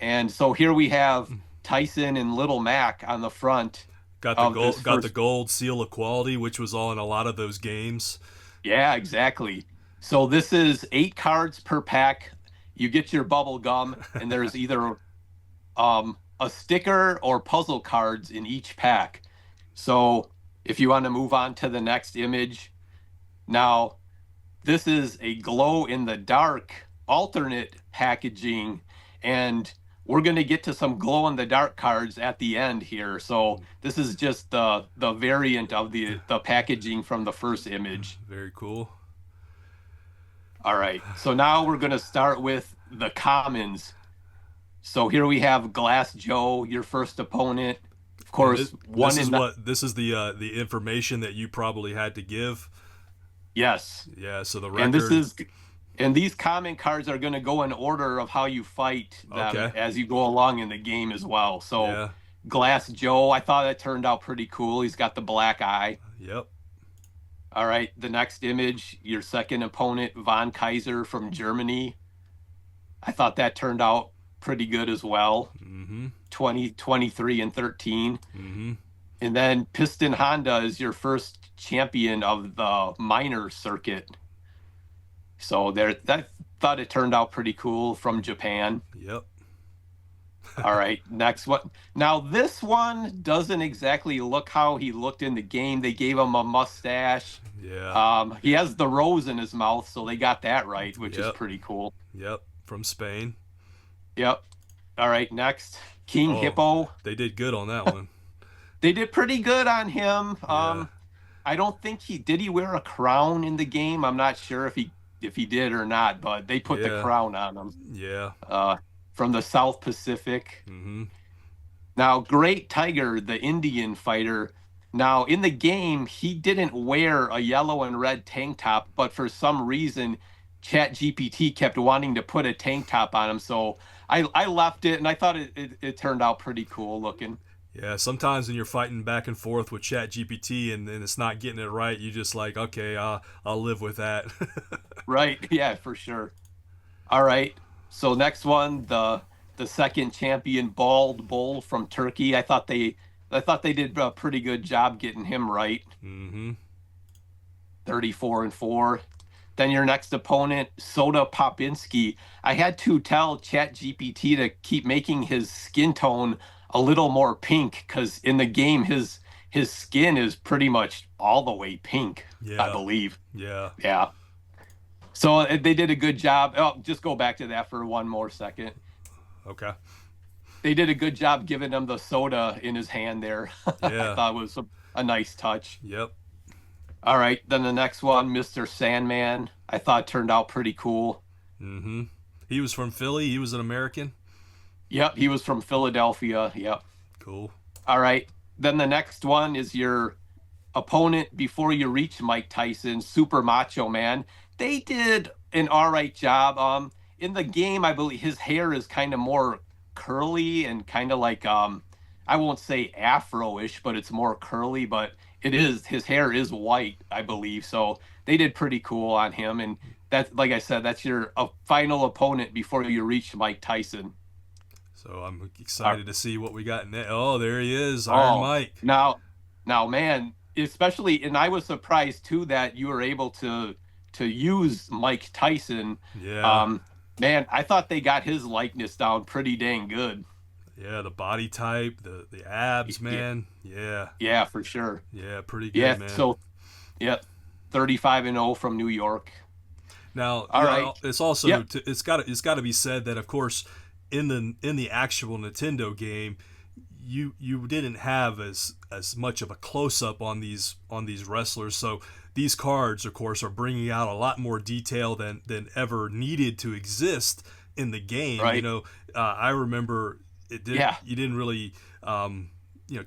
And so here we have Tyson and Little Mac on the front. Got the gold seal of quality, which was all in a lot of those games. Yeah, exactly. So this is 8 cards per pack. You get your bubble gum, and there's either a sticker or puzzle cards in each pack. So if you want to move on to the next image, now this is a glow in the dark alternate packaging, and we're going to get to some glow in the dark cards at the end here. So this is just the variant of the packaging from the first image. Very cool. All right. So now we're going to start with the commons. So here we have Glass Joe, your first opponent. Of course, this is the information that you probably had to give. Yes. Yeah, so the record. And this is And these comment cards are going to go in order of how you fight them Okay. as you go along in the game as well. So, Yeah. Glass Joe, I thought that turned out pretty cool. He's got the black eye. Yep. All right, the next image, your second opponent, Von Kaiser from Germany. I thought that turned out pretty good as well. Mm-hmm. 20, 23, and 13. Mm-hmm. And then Piston Honda is your first champion of the minor circuit. So there, that thought it turned out pretty cool from Japan. Yep. All right, next one. Now this one doesn't exactly look how he looked in the game. They gave him a mustache. Yeah. He has the rose in his mouth, so they got that right, which is Yep. pretty cool. Yep. From Spain. Yep. All right, next, King Oh, Hippo. they did good on that one. They did pretty good on him. Yeah. I don't think he wear a crown in the game. I'm not sure if he did or not, but they put the Yeah. crown on him. Yeah. From the South Pacific. Mm-hmm. Now, Great Tiger, the Indian fighter. Now, in the game, he didn't wear a yellow and red tank top, but for some reason, ChatGPT kept wanting to put a tank top on him. So I left it, and I thought it turned out pretty cool looking. Yeah, sometimes when you're fighting back and forth with ChatGPT and it's not getting it right, you just like, okay, I'll live with that. Right. Yeah, for sure. All right. So next one, the second champion, Bald Bull from Turkey. I thought they did a pretty good job getting him right. Mm-hmm. 34-4. Then your next opponent, Soda Popinski. I had to tell ChatGPT to keep making his skin tone a little more pink because in the game his skin is pretty much all the way pink, I Yeah. believe. Yeah. Yeah. So they did a good job. Oh, just go back to that for one more second. Okay. They did a good job giving him the soda in his hand there. I Yeah. thought it was a nice touch. Yep. All right, then the next one, Mr. Sandman, I thought turned out pretty cool. Mm-hmm. He was from Philly. He was an American. Yep, he was from Philadelphia. Yep. Cool. All right, then the next one is your opponent before you reach Mike Tyson, Super Macho Man. They did an all right job. In the game, I believe his hair is kind of more curly and kind of like I won't say afro-ish, but it's more curly, but his hair is white, I believe. So they did pretty cool on him, and that's like I said, that's your final opponent before you reach Mike Tyson. So I'm excited to see what we got next. Oh, there he is, Iron Mike. Now, man, especially, and I was surprised too that you were able to use Mike Tyson. Yeah. Man, I thought they got his likeness down pretty dang good. Yeah, the body type, the abs, man. Yeah. Yeah, for sure. Yeah, pretty good, Yeah, man. so yeah, 35-0 from New York. Now, All right. it's also Yep. it's got to be said that of course in the actual Nintendo game, you didn't have as much of a close up on these wrestlers. So these cards, of course, are bringing out a lot more detail than ever needed to exist in the game. Right. You know, I remember it did. Yeah. You didn't really,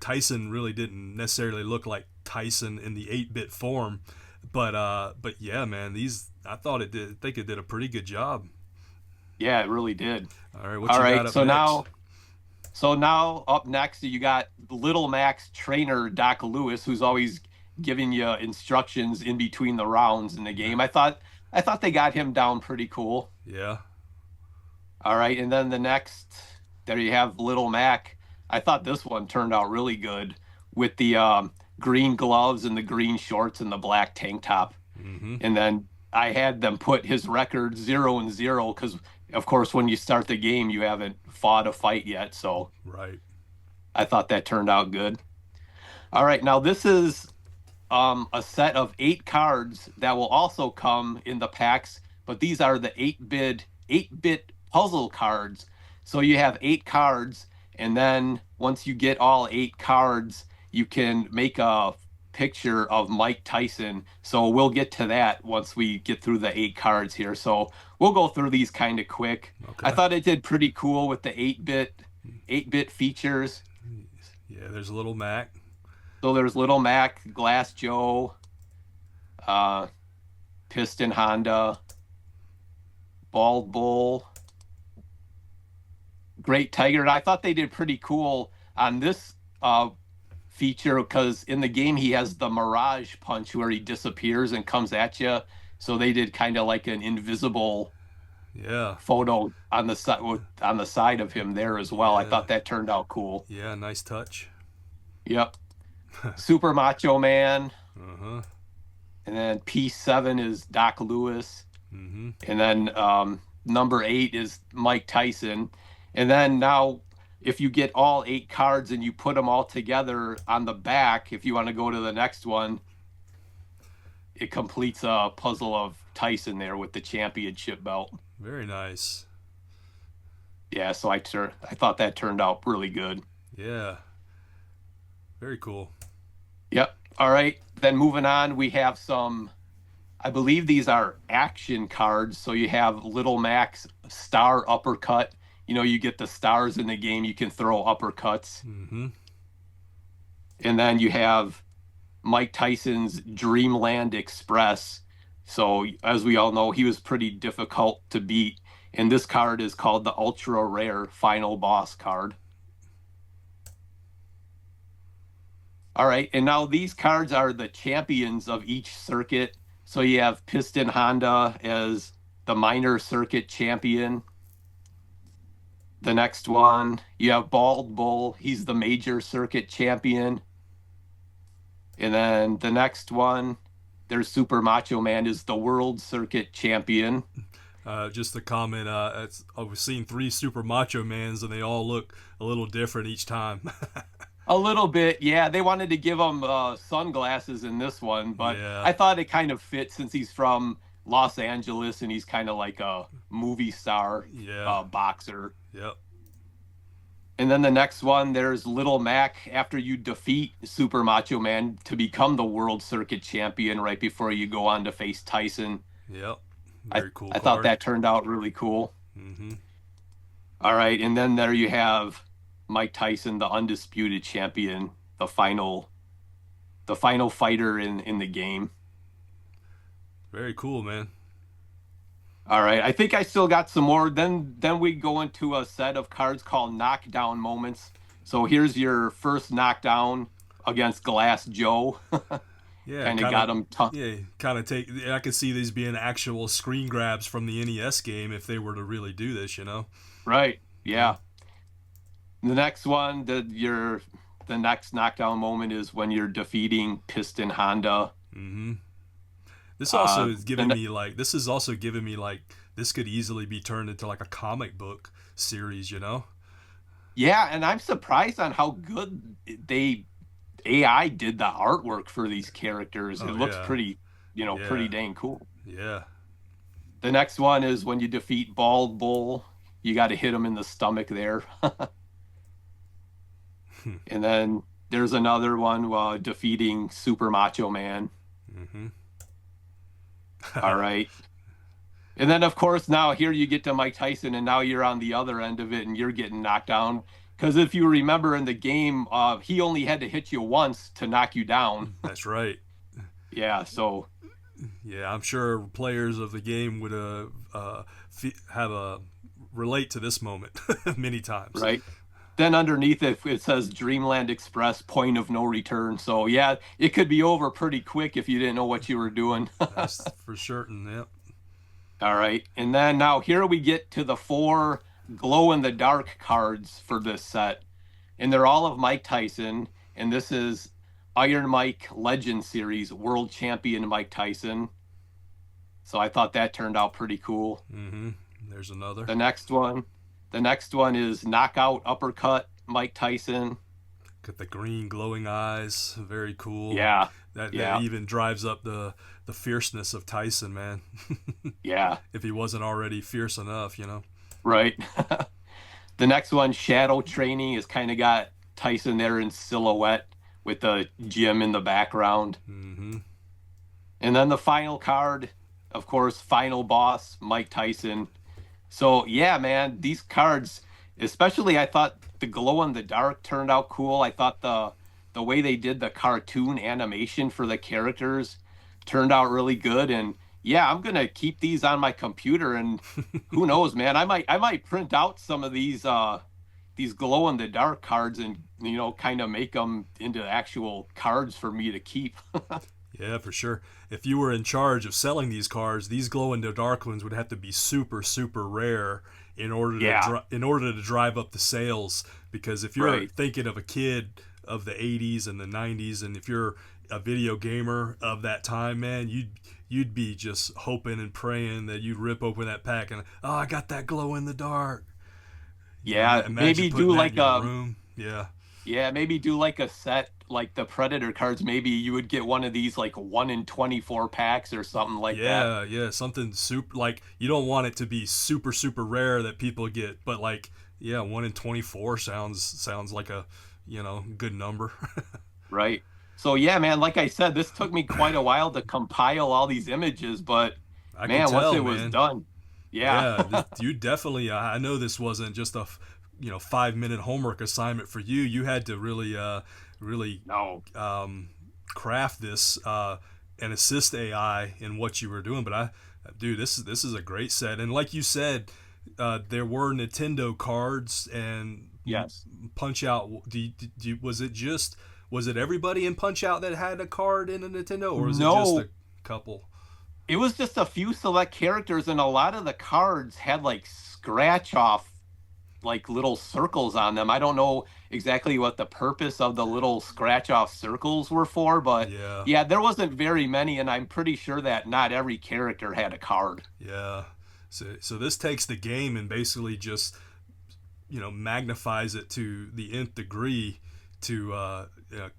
Tyson really didn't necessarily look like Tyson in the 8-bit form, but yeah, man, I think it did a pretty good job. Yeah, it really did. All right, what All you right, got up next? so now up next you got Little Mac's trainer Doc Lewis, who's always giving you instructions in between the rounds in the game. I thought they got him down pretty cool. Yeah. All right, and then the next, there you have Little Mac. I thought this one turned out really good with the green gloves and the green shorts and the black tank top. Mm-hmm. And then I had them put his record 0-0 because, of course, when you start the game, you haven't fought a fight yet. So Right. I thought that turned out good. All right, now this is a set of 8 cards that will also come in the packs, but these are the 8-bit puzzle cards. So you have 8 cards, and then once you get all 8 cards, you can make a picture of Mike Tyson. So we'll get to that once we get through the 8 cards here. So we'll go through these kind of quick. Okay. I thought it did pretty cool with the 8-bit features. Yeah, there's Little Mac. So there's Little Mac, Glass Joe, Piston Honda, Bald Bull, Great Tiger. And I thought they did pretty cool on this feature because in the game he has the Mirage Punch where he disappears and comes at you. So they did kind of like an invisible Yeah. photo on the side of him there as well. I Yeah. thought that turned out cool. Yeah, nice touch. Yep. Super Macho Man. Uh-huh. And then P7 is Doc Lewis. Mm-hmm. And then number 8 is Mike Tyson. And then now, if you get all 8 cards and you put them all together on the back, if you want to go to the next one, it completes a puzzle of Tyson there with the championship belt. Very nice. Yeah, so I thought that turned out really good. Yeah. Very cool. Yep. All right. Then moving on, we have some, I believe these are action cards. So you have Little Mac's Star Uppercut. You know, you get the stars in the game, you can throw uppercuts. Mm-hmm. And then you have Mike Tyson's Dreamland Express. So as we all know, he was pretty difficult to beat. And this card is called the Ultra Rare Final Boss card. All right, and now these cards are the champions of each circuit. So you have Piston Honda as the minor circuit champion. The next one, you have Bald Bull. He's the major circuit champion. And then the next one, there's Super Macho Man is the world circuit champion. Just a comment. I've seen 3 Super Macho Mans, and they all look a little different each time. A little bit, yeah. They wanted to give him sunglasses in this one, but Yeah. I thought it kind of fit since he's from Los Angeles and he's kind of like a movie star boxer. Yep. And then the next one, there's Little Mac after you defeat Super Macho Man to become the world circuit champion right before you go on to face Tyson. Yep. Very cool. I thought that turned out really cool. Mm-hmm. All right, and then there you have Mike Tyson, the undisputed champion, the final fighter in the game. Very cool, man. All right, I think I still got some more. Then we go into a set of cards called knockdown moments. So here's your first knockdown against Glass Joe. Yeah, kind of got him tough. Yeah, kind of take. I could see these being actual screen grabs from the NES game if they were to really do this, you know. Right. Yeah. The next one, the next knockdown moment is when you're defeating Piston Honda. Mm-hmm. This also is giving me like. This is also giving me like. This could easily be turned into like a comic book series, you know. Yeah, and I'm surprised on how good AI did the artwork for these characters. It looks pretty, pretty dang cool. Yeah. The next one is when you defeat Bald Bull. You got to hit him in the stomach there. And then there's another one defeating Super Macho Man. Mm-hmm. All right. And then, of course, now here you get to Mike Tyson, and now you're on the other end of it, and you're getting knocked down. Because if you remember in the game, he only had to hit you once to knock you down. That's right. Yeah, so... Yeah, I'm sure players of the game would relate to this moment many times. Right. Then underneath it says Dreamland Express, point of no return. So, yeah, it could be over pretty quick if you didn't know what you were doing. That's for certain, yep. All right. And then now here we get to the 4 glow-in-the-dark cards for this set. And they're all of Mike Tyson. And this is Iron Mike Legend Series, World Champion Mike Tyson. So I thought that turned out pretty cool. Mm-hmm. There's another. The next one is Knockout Uppercut Mike Tyson. Got the green glowing eyes. Very cool. Yeah. That even drives up the fierceness of Tyson, man. Yeah. If he wasn't already fierce enough, you know. Right. The next one, Shadow Training, has kind of got Tyson there in silhouette with the gym in the background. Mm-hmm. And then the final card, of course, Final Boss, Mike Tyson. So, yeah, man, these cards, especially I thought the glow-in-the-dark turned out cool. I thought the way they did the cartoon animation for the characters turned out really good. And yeah, I'm gonna keep these on my computer, and who knows, man, I might print out some of these glow in the dark cards and kind of make them into actual cards for me to keep. Yeah, for sure. If you were in charge of selling these cards, these glow in the dark ones would have to be super super rare Yeah, in order to drive up the sales. Because if you're right. thinking of a kid of the 80s and the 90s, and if you're a video gamer of that time, man, you'd be just hoping and praying that you'd rip open that pack and, oh, I got that glow in the dark. You know, Yeah, imagine maybe putting do that in like your room. Yeah. maybe do like a set like the Predator cards. Maybe you would get one of these like 1 in 24 packs or something like that. Yeah, yeah, something super, like you don't want it to be super super rare that people get, but like, yeah, 1 in 24 sounds like a, good number. Right. So yeah, man, like I said, this took me quite a while to compile all these images, but I can man, once tell, it was man. done, yeah. Yeah, you definitely. I know this wasn't just a 5-minute homework assignment for you. You had to really really No. craft this and assist AI in what you were doing. But dude, this is a great set. And like you said, there were Nintendo cards and Yes. Punch Out. Was it everybody in Punch Out that had a card in a Nintendo, or was it just No, a couple? it was just a few select characters, and a lot of the cards had like scratch off like little circles on them. I don't know exactly what the purpose of the little scratch off circles were for, but Yeah, yeah, there wasn't very many, and I'm pretty sure that not every character had a card. yeah. So this takes the game and basically just magnifies it to the nth degree to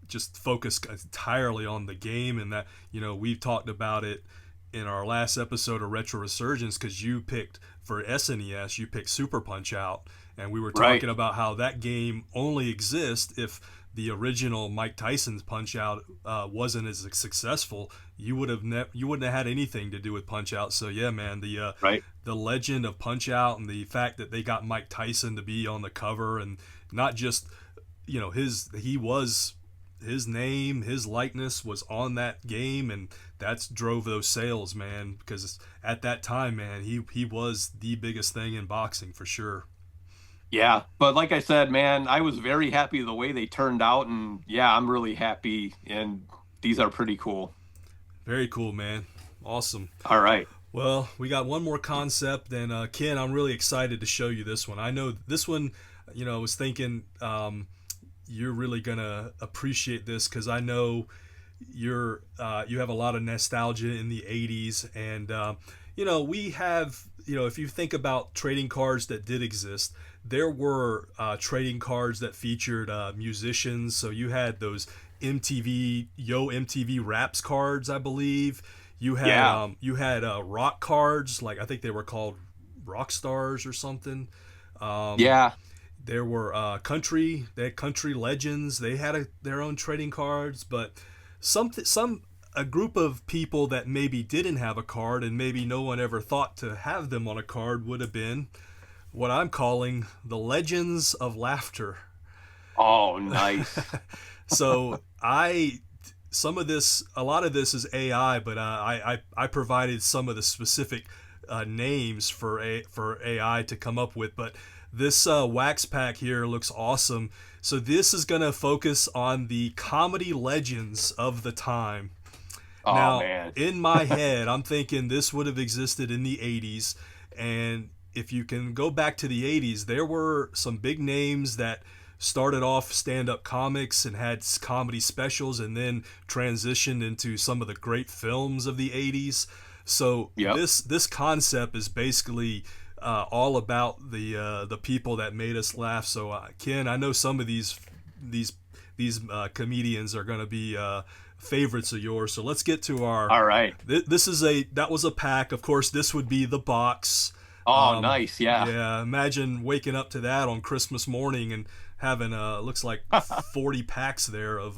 just focus entirely on the game. And that, we've talked about it in our last episode of Retro Resurgence, because you picked for SNES, you picked Super Punch Out, and we were Right. talking about how that game only exists if the original Mike Tyson's Punch Out wasn't as successful. You wouldn't have had anything to do with Punch Out. So yeah, man, Right. the legend of Punch Out and the fact that they got Mike Tyson to be on the cover, and not just his name, his likeness was on that game, and that's drove those sales, man, because at that time, man, he was the biggest thing in boxing for sure. Yeah, but like I said, man, I was very happy the way they turned out, and yeah, I'm really happy, and these are pretty cool. Very cool, man. Awesome. All right. Well, we got one more concept, and Ken, I'm really excited to show you this one. I know this one, I was thinking you're really gonna appreciate this, because I know you have a lot of nostalgia in the 80s, and we have, if you think about trading cards that did exist, there were trading cards that featured musicians. So you had those MTV Raps cards, I believe. Yeah. You had rock cards, like I think they were called rock stars or something. Um, Yeah. there were they had country legends. They had their own trading cards, but some a group of people that maybe didn't have a card, and maybe no one ever thought to have them on a card, would have been what I'm calling the Legends of Laughter. Oh, nice. So a lot of this is AI, but I provided some of the specific names for AI to come up with. But this wax pack here looks awesome. So this is gonna focus on the comedy legends of the time. Oh, Now, man. in my head, I'm thinking this would have existed in the 80s. And if you can go back to the 80s, there were some big names that started off stand-up comics and had comedy specials, and then transitioned into some of the great films of the 80s. So Yep. this concept is basically all about the people that made us laugh. So Ken, I know some of these comedians are going to be favorites of yours. So let's get to our. All right. That was a pack. Of course, this would be the box. Oh, nice. Yeah. Yeah, imagine waking up to that on Christmas morning and having looks like 40 packs there of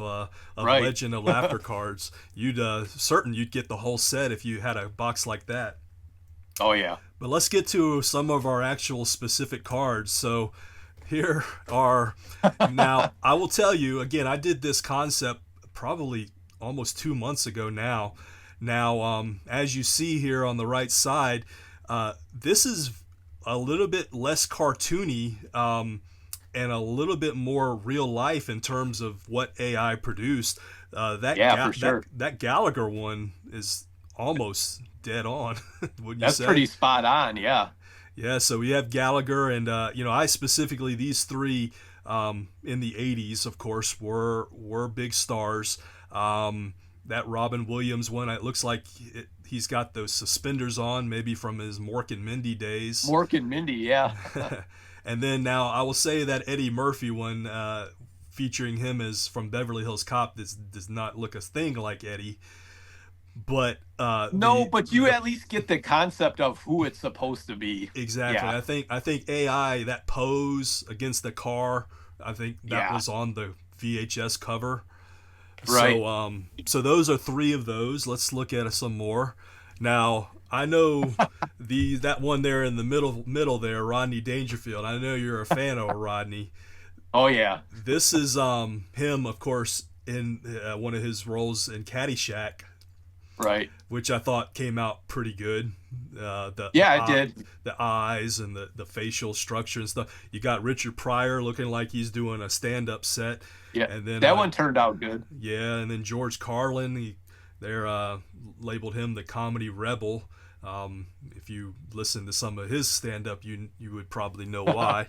Right. Legend of Laughter cards. You'd certain you'd get the whole set if you had a box like that. Oh, yeah. But let's get to some of our actual specific cards. So here are now I will tell you again, I did this concept probably almost 2 months ago now. Now, as you see here on the right side, this is a little bit less cartoony, and a little bit more real life in terms of what AI produced. Yeah, for sure. That Gallagher one is almost dead on, wouldn't you That's say? pretty spot on. Yeah. Yeah, so we have Gallagher, and I specifically these three in the '80s, of course, were big stars. That Robin Williams one, it looks like he's got those suspenders on, maybe from his Mork and Mindy days. Mork and Mindy, yeah. And then now I will say that Eddie Murphy one, featuring him as from Beverly Hills Cop, does not look a thing like Eddie. But no, but you at least get the concept of who it's supposed to be. Exactly. Yeah. I think AI, that pose against the car, I think that was on the VHS cover. Right. So those are three of those. Let's look at some more. Now, I know that one there in the middle there, Rodney Dangerfield. I know you're a fan of Rodney. Oh yeah. This is him, of course, in one of his roles in Caddyshack. Right. Which I thought came out pretty good. It did. The eyes and the facial structure and stuff. You got Richard Pryor looking like he's doing a stand-up set. Yeah, and then that one turned out good. Yeah, and then George Carlin, they're labeled him the comedy rebel. If you listen to some of his stand-up, you would probably know why.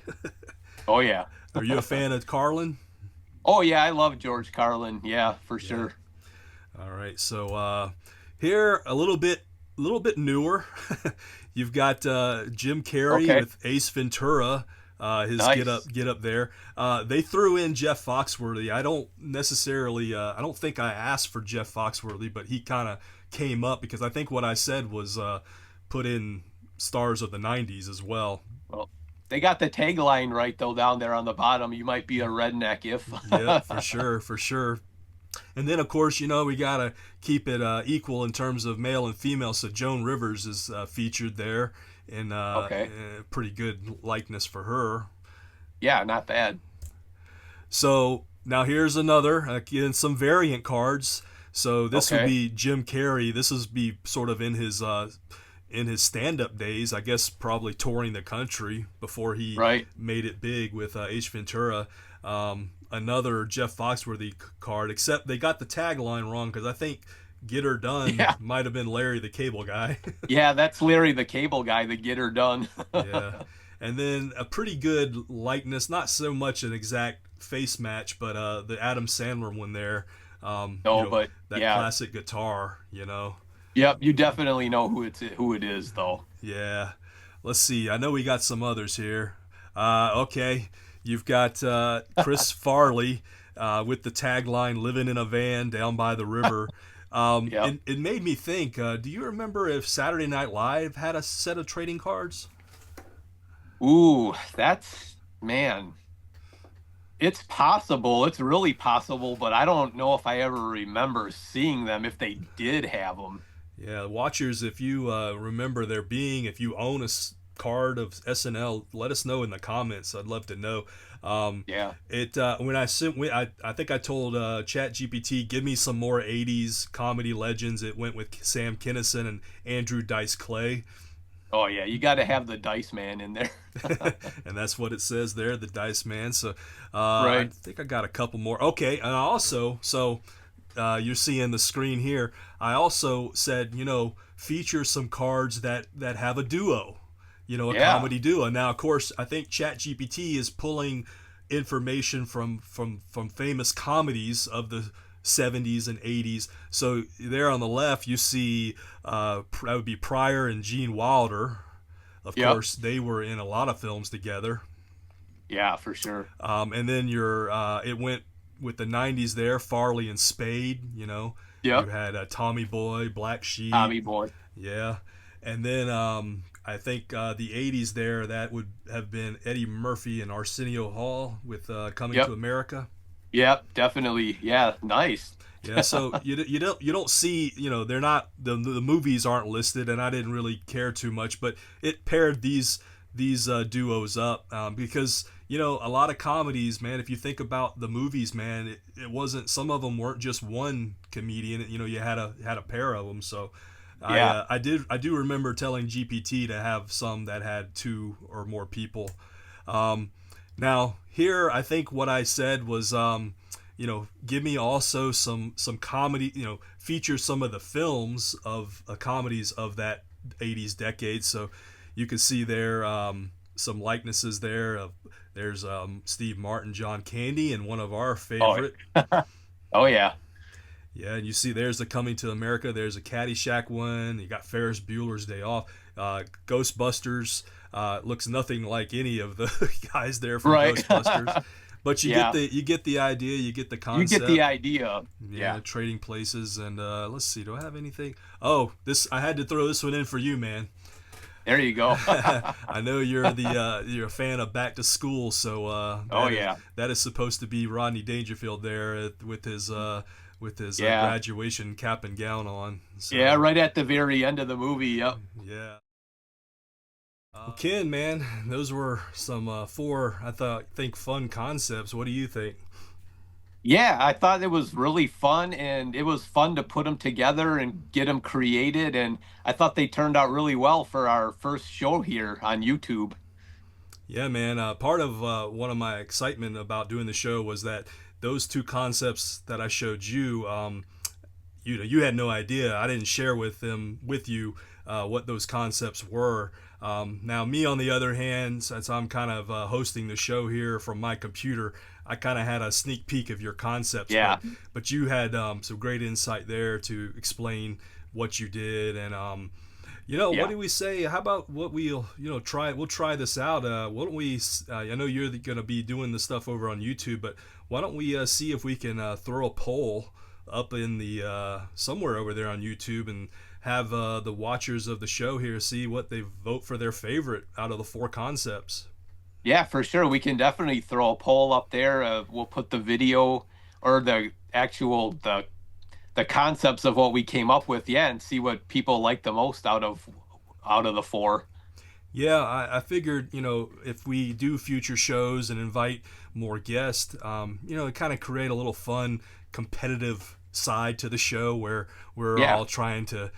Oh yeah. Are you a fan of Carlin? Oh yeah, I love George Carlin. Yeah, for sure. All right, so here a little bit newer. You've got Jim Carrey with Ace Ventura. His nice. get up there. They threw in Jeff Foxworthy. I don't necessarily. I don't think I asked for Jeff Foxworthy, but he kind of came up because I think what I said was put in stars of the '90s as well. Well, they got the tagline right though down there on the bottom. You might be a redneck if. Yeah, for sure. And then, of course, we got to keep it equal in terms of male and female. So Joan Rivers is featured there in pretty good likeness for her. Yeah, not bad. So now here's another, again, some variant cards. So this would be Jim Carrey. This would be sort of in his stand-up days, I guess, probably touring the country before he made it big with Ace Ventura. Another Jeff Foxworthy card, except they got the tagline wrong because I think "Get Her Done" might have been Larry the Cable Guy. Yeah, that's Larry the Cable Guy, the Get Her Done. Yeah, and then a pretty good likeness, not so much an exact face match, but the Adam Sandler one there. But that classic guitar, Yep, you definitely know who it is, though. Yeah, let's see. I know we got some others here. Okay. You've got Chris Farley with the tagline "Living in a Van Down by the River." It made me think, do you remember if Saturday Night Live had a set of trading cards? Ooh, man. It's possible. It's really possible, but I don't know if I ever remember seeing them if they did have them. Yeah, watchers, if you remember there being, if you own a card of SNL, let us know in the comments. I'd love to know. When I think I told ChatGPT, give me some more 80s comedy legends. It went with Sam Kinison and Andrew Dice Clay. Oh yeah, you got to have the Dice Man in there. And that's what it says there, the Dice Man. So I think I got a couple more. Okay, and also, you're seeing the screen here. I also said, feature some cards that have a duo. Comedy duo. Now, of course, I think ChatGPT is pulling information from famous comedies of the 70s and 80s. So there on the left, you see that would be Pryor and Gene Wilder. Of course, they were in a lot of films together. Yeah, for sure. And then it went with the 90s there, Farley and Spade. You had Tommy Boy, Black Sheep. Tommy Boy. Yeah, and then I think the 80s there, that would have been Eddie Murphy and Arsenio Hall with Coming to America. Yep, definitely. Yeah, nice. Yeah, so you don't see, they're not, the movies aren't listed, and I didn't really care too much, but it paired these duos up because a lot of comedies, man, if you think about the movies, man, it wasn't, some of them weren't just one comedian. You had a pair of them. So Yeah. I do remember telling GPT to have some that had two or more people. Um, Now here, I think what I said was, give me also some comedy. Feature some of the films of comedies of that '80s decade. So you can see there some likenesses there of there's Steve Martin, John Candy, and one of our Oh, favorite. oh yeah. Yeah, and you see there's the Coming to America. There's a Caddyshack one. You got Ferris Bueller's Day Off. Ghostbusters looks nothing like any of the guys there from Right. Ghostbusters, but Yeah. you get the idea. You get the You get the concept. idea. Yeah, Yeah. trading places, and let's see. Do I have anything? Oh, this I had to throw this one in for you, man. There you go. I know you're a fan of Back to School, so Oh yeah. that is supposed to be Rodney Dangerfield there with his Yeah. graduation cap and gown on. Yeah, So right at the very end of the movie. Yep. yeah. Well, Ken, man, those were some four think fun concepts. What do you think? Yeah, I thought it was really fun, and it was fun to put them together and get them created, and I thought they turned out really well for our first show here on YouTube. Yeah, man. Part of one of my excitement about doing the show was that those two concepts that I showed you, you had no idea. I didn't share with you what those concepts were. Now, me on the other hand, since I'm kind of hosting the show here from my computer, I kind of had a sneak peek of your concepts. Yeah. But you had some great insight there to explain what you did. And what Yeah. do we say? How about what try? We'll try this out. Why don't we? I know you're going to be doing the stuff over on YouTube, but why don't we see if we can throw a poll up in the somewhere over there on YouTube and have the watchers of the show here see what they vote for their favorite out of the four concepts. Yeah, for sure. We can definitely throw a poll up there. We'll put the video or the actual the concepts of what we came up with, yeah, and see what people like the most out of the four. Yeah, I figured, if we do future shows and invite more guests, kind of create a little fun, competitive side to the show where we're Yeah. all trying to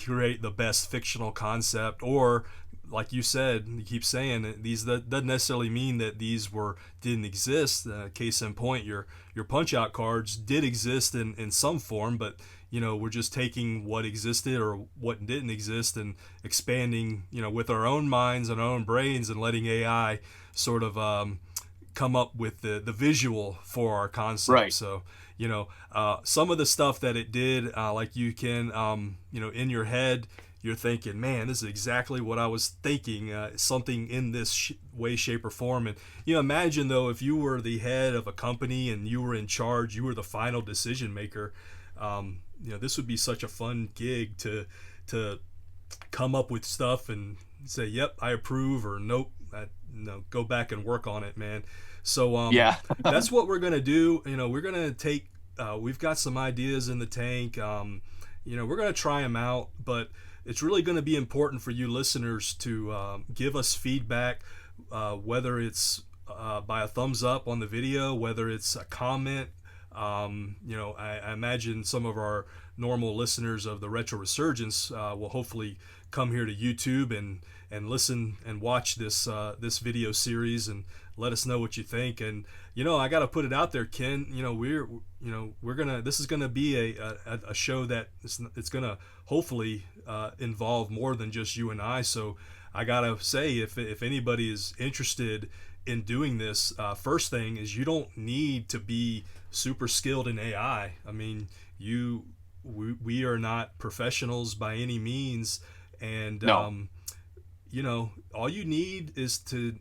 create the best fictional concept. Or, like you said, you keep saying that that doesn't necessarily mean that these didn't exist. Case in point, your Punch Out cards did exist in some form, but we're just taking what existed or what didn't exist and expanding, with our own minds and our own brains, and letting AI sort of come up with the visual for our concept. Right. So, some of the stuff that it did, like you can, in your head, you're thinking, man, this is exactly what I was thinking, something in this way, shape, or form. And imagine, though, if you were the head of a company and you were in charge, you were the final decision maker. This would be such a fun gig to come up with stuff and say, yep, I approve, or nope, no, go back and work on it, man. So Yeah. that's what we're gonna do. We're gonna take. We've got some ideas in the tank. We're gonna try them out, but it's really going to be important for you listeners to give us feedback, whether it's by a thumbs up on the video, whether it's a comment. I imagine some of our normal listeners of the Retro Resurgence will hopefully come here to YouTube and listen and watch this video series and let us know what you think. And I got to put it out there, Ken. We're gonna. This is gonna be a show that it's gonna hopefully involve more than just you and I. So I gotta say, if anybody is interested in doing this, first thing is you don't need to be super skilled in AI. I mean, we are not professionals by any means, and No. all you need is to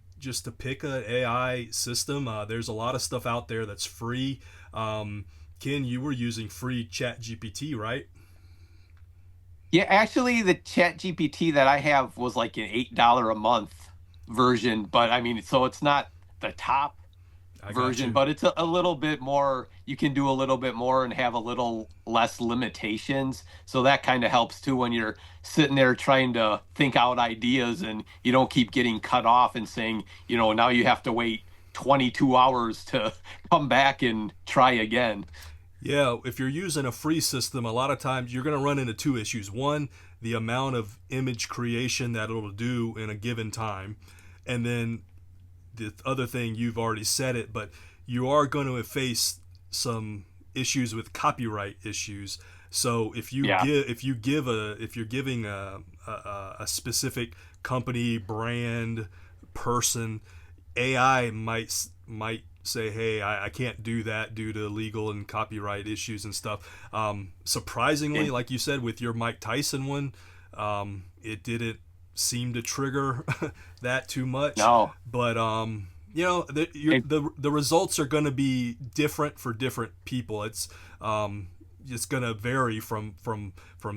pick a AI system. There's a lot of stuff out there that's free. Ken, you were using free Chat GPT, right? Yeah, actually, the Chat GPT that I have was like an $8 a month version, but I mean, so it's not the top I got version, you. but it's a little bit more. You can do a little bit more and have a little less limitations. So that kind of helps too when you're sitting there trying to think out ideas and you don't keep getting cut off and saying, now you have to wait 22 hours to come back and try again. Yeah, if you're using a free system, a lot of times you're going to run into two issues. One, the amount of image creation that it'll do in a given time. And then the other thing, you've already said it, but you are going to face some issues with copyright issues. So Yeah. if you're giving a specific company, brand, person, AI might say, hey, I can't do that due to legal and copyright issues and stuff. Surprisingly, And like you said, with your Mike Tyson one, it didn't seem to trigger that too much. no, But it, the results are going to be different for different people. It's going to vary from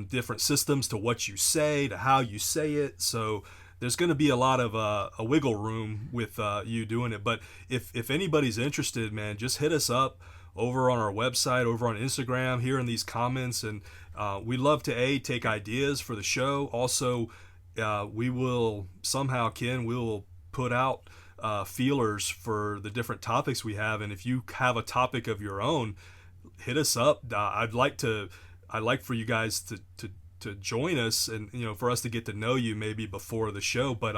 different systems to what you say to how you say it. So there's going to be a lot of a wiggle room with you doing it. But if anybody's interested, man, just hit us up over on our website, over on Instagram, here in these comments, and we love to take ideas for the show. Also, we will somehow, Ken, we will put out feelers for the different topics we have, and if you have a topic of your own, hit us up. I'd like for you guys to join us, and for us to get to know you maybe before the show. But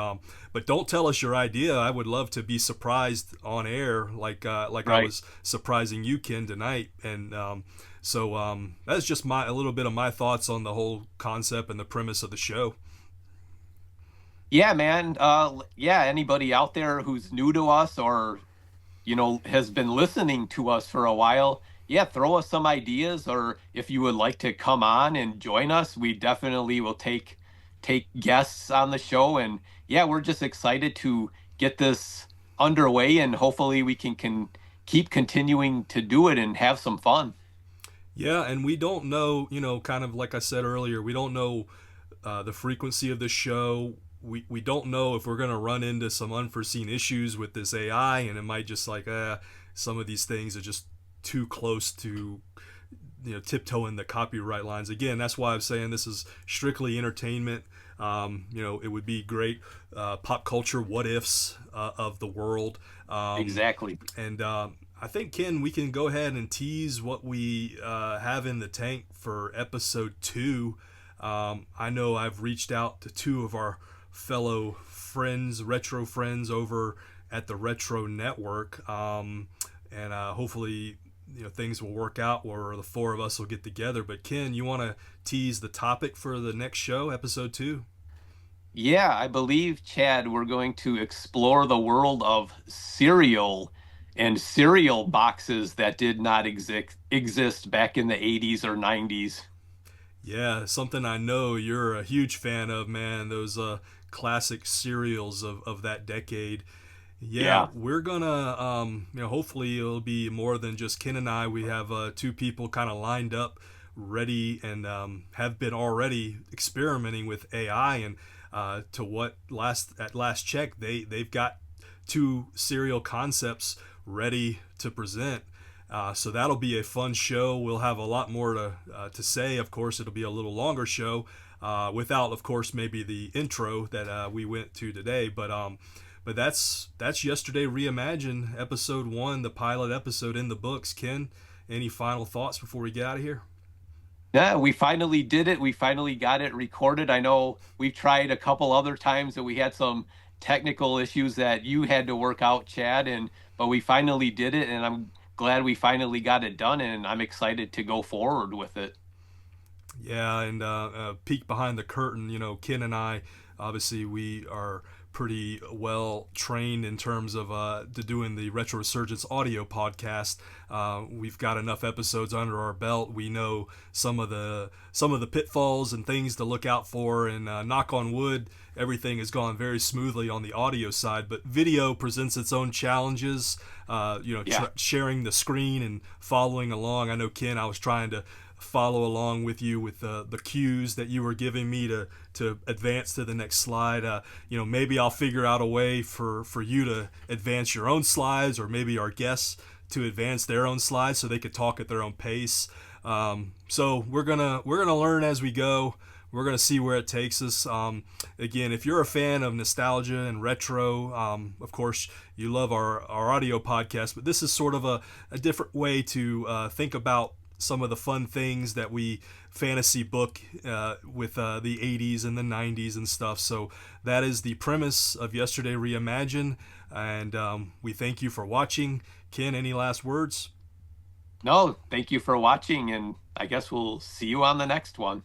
don't tell us your idea. I would love to be surprised on air, like I right. was surprising you, Ken, tonight. And that's just a little bit of my thoughts on the whole concept and the premise of the show. Yeah, man. Yeah, anybody out there who's new to us or has been listening to us for a while, yeah, throw us some ideas, or if you would like to come on and join us, we definitely will take guests on the show. And yeah, we're just excited to get this underway, and hopefully we can keep continuing to do it and have some fun. Yeah, and we don't know, kind of like I said earlier, we don't know the frequency of the show. We don't know if we're going to run into some unforeseen issues with this AI, and it might just some of these things are just too close to tiptoeing the copyright lines. Again, that's why I'm saying this is strictly entertainment. It would be great pop culture what ifs of the world. Exactly. And I think, Ken, we can go ahead and tease what we have in the tank for episode 2. I know I've reached out to two of our fellow friends, retro friends, over at the Retro Network, and hopefully things will work out where the four of us will get together. But Ken, you want to tease the topic for the next show, episode 2? Yeah, I believe, Chad, we're going to explore the world of cereal and cereal boxes that did not exist back in the 80s or 90s. Yeah, something I know you're a huge fan of, man. Those classic cereals of that decade. Yeah, Yeah. we're gonna hopefully it'll be more than just Ken and I. We have two people kind of lined up, ready, and have been already experimenting with AI. And to what last check, they've got two serial concepts ready to present. So that'll be a fun show. We'll have a lot more to say. Of course, it'll be a little longer show, without, of course, maybe the intro that we went to today. But that's Yesterday Reimagined, episode 1, the pilot episode in the books. Ken, any final thoughts before we get out of here? Yeah, we finally did it. We finally got it recorded. I know we've tried a couple other times and we had some technical issues that you had to work out, Chad, and but we finally did it, and I'm glad we finally got it done, and I'm excited to go forward with it. Yeah, and peek behind the curtain. Ken and I, obviously, we are pretty well trained in terms of doing the Retro Resurgence audio podcast. We've got enough episodes under our belt. We know some of the pitfalls and things to look out for. And knock on wood, everything has gone very smoothly on the audio side. But video presents its own challenges. Yeah. Sharing the screen and following along. I know, Ken, I was trying to follow along with you with the cues that you were giving me to advance to the next slide. Maybe I'll figure out a way for you to advance your own slides, or maybe our guests to advance their own slides so they could talk at their own pace. So we're gonna learn as we go. We're going to see where it takes us. Again, if you're a fan of nostalgia and retro, of course, you love our audio podcast, but this is sort of a different way to think about some of the fun things that we fantasy book with the 80s and the 90s and stuff. So that is the premise of Yesterday Reimagined, and we thank you for watching. Ken, any last words? No, thank you for watching, and I guess we'll see you on the next one.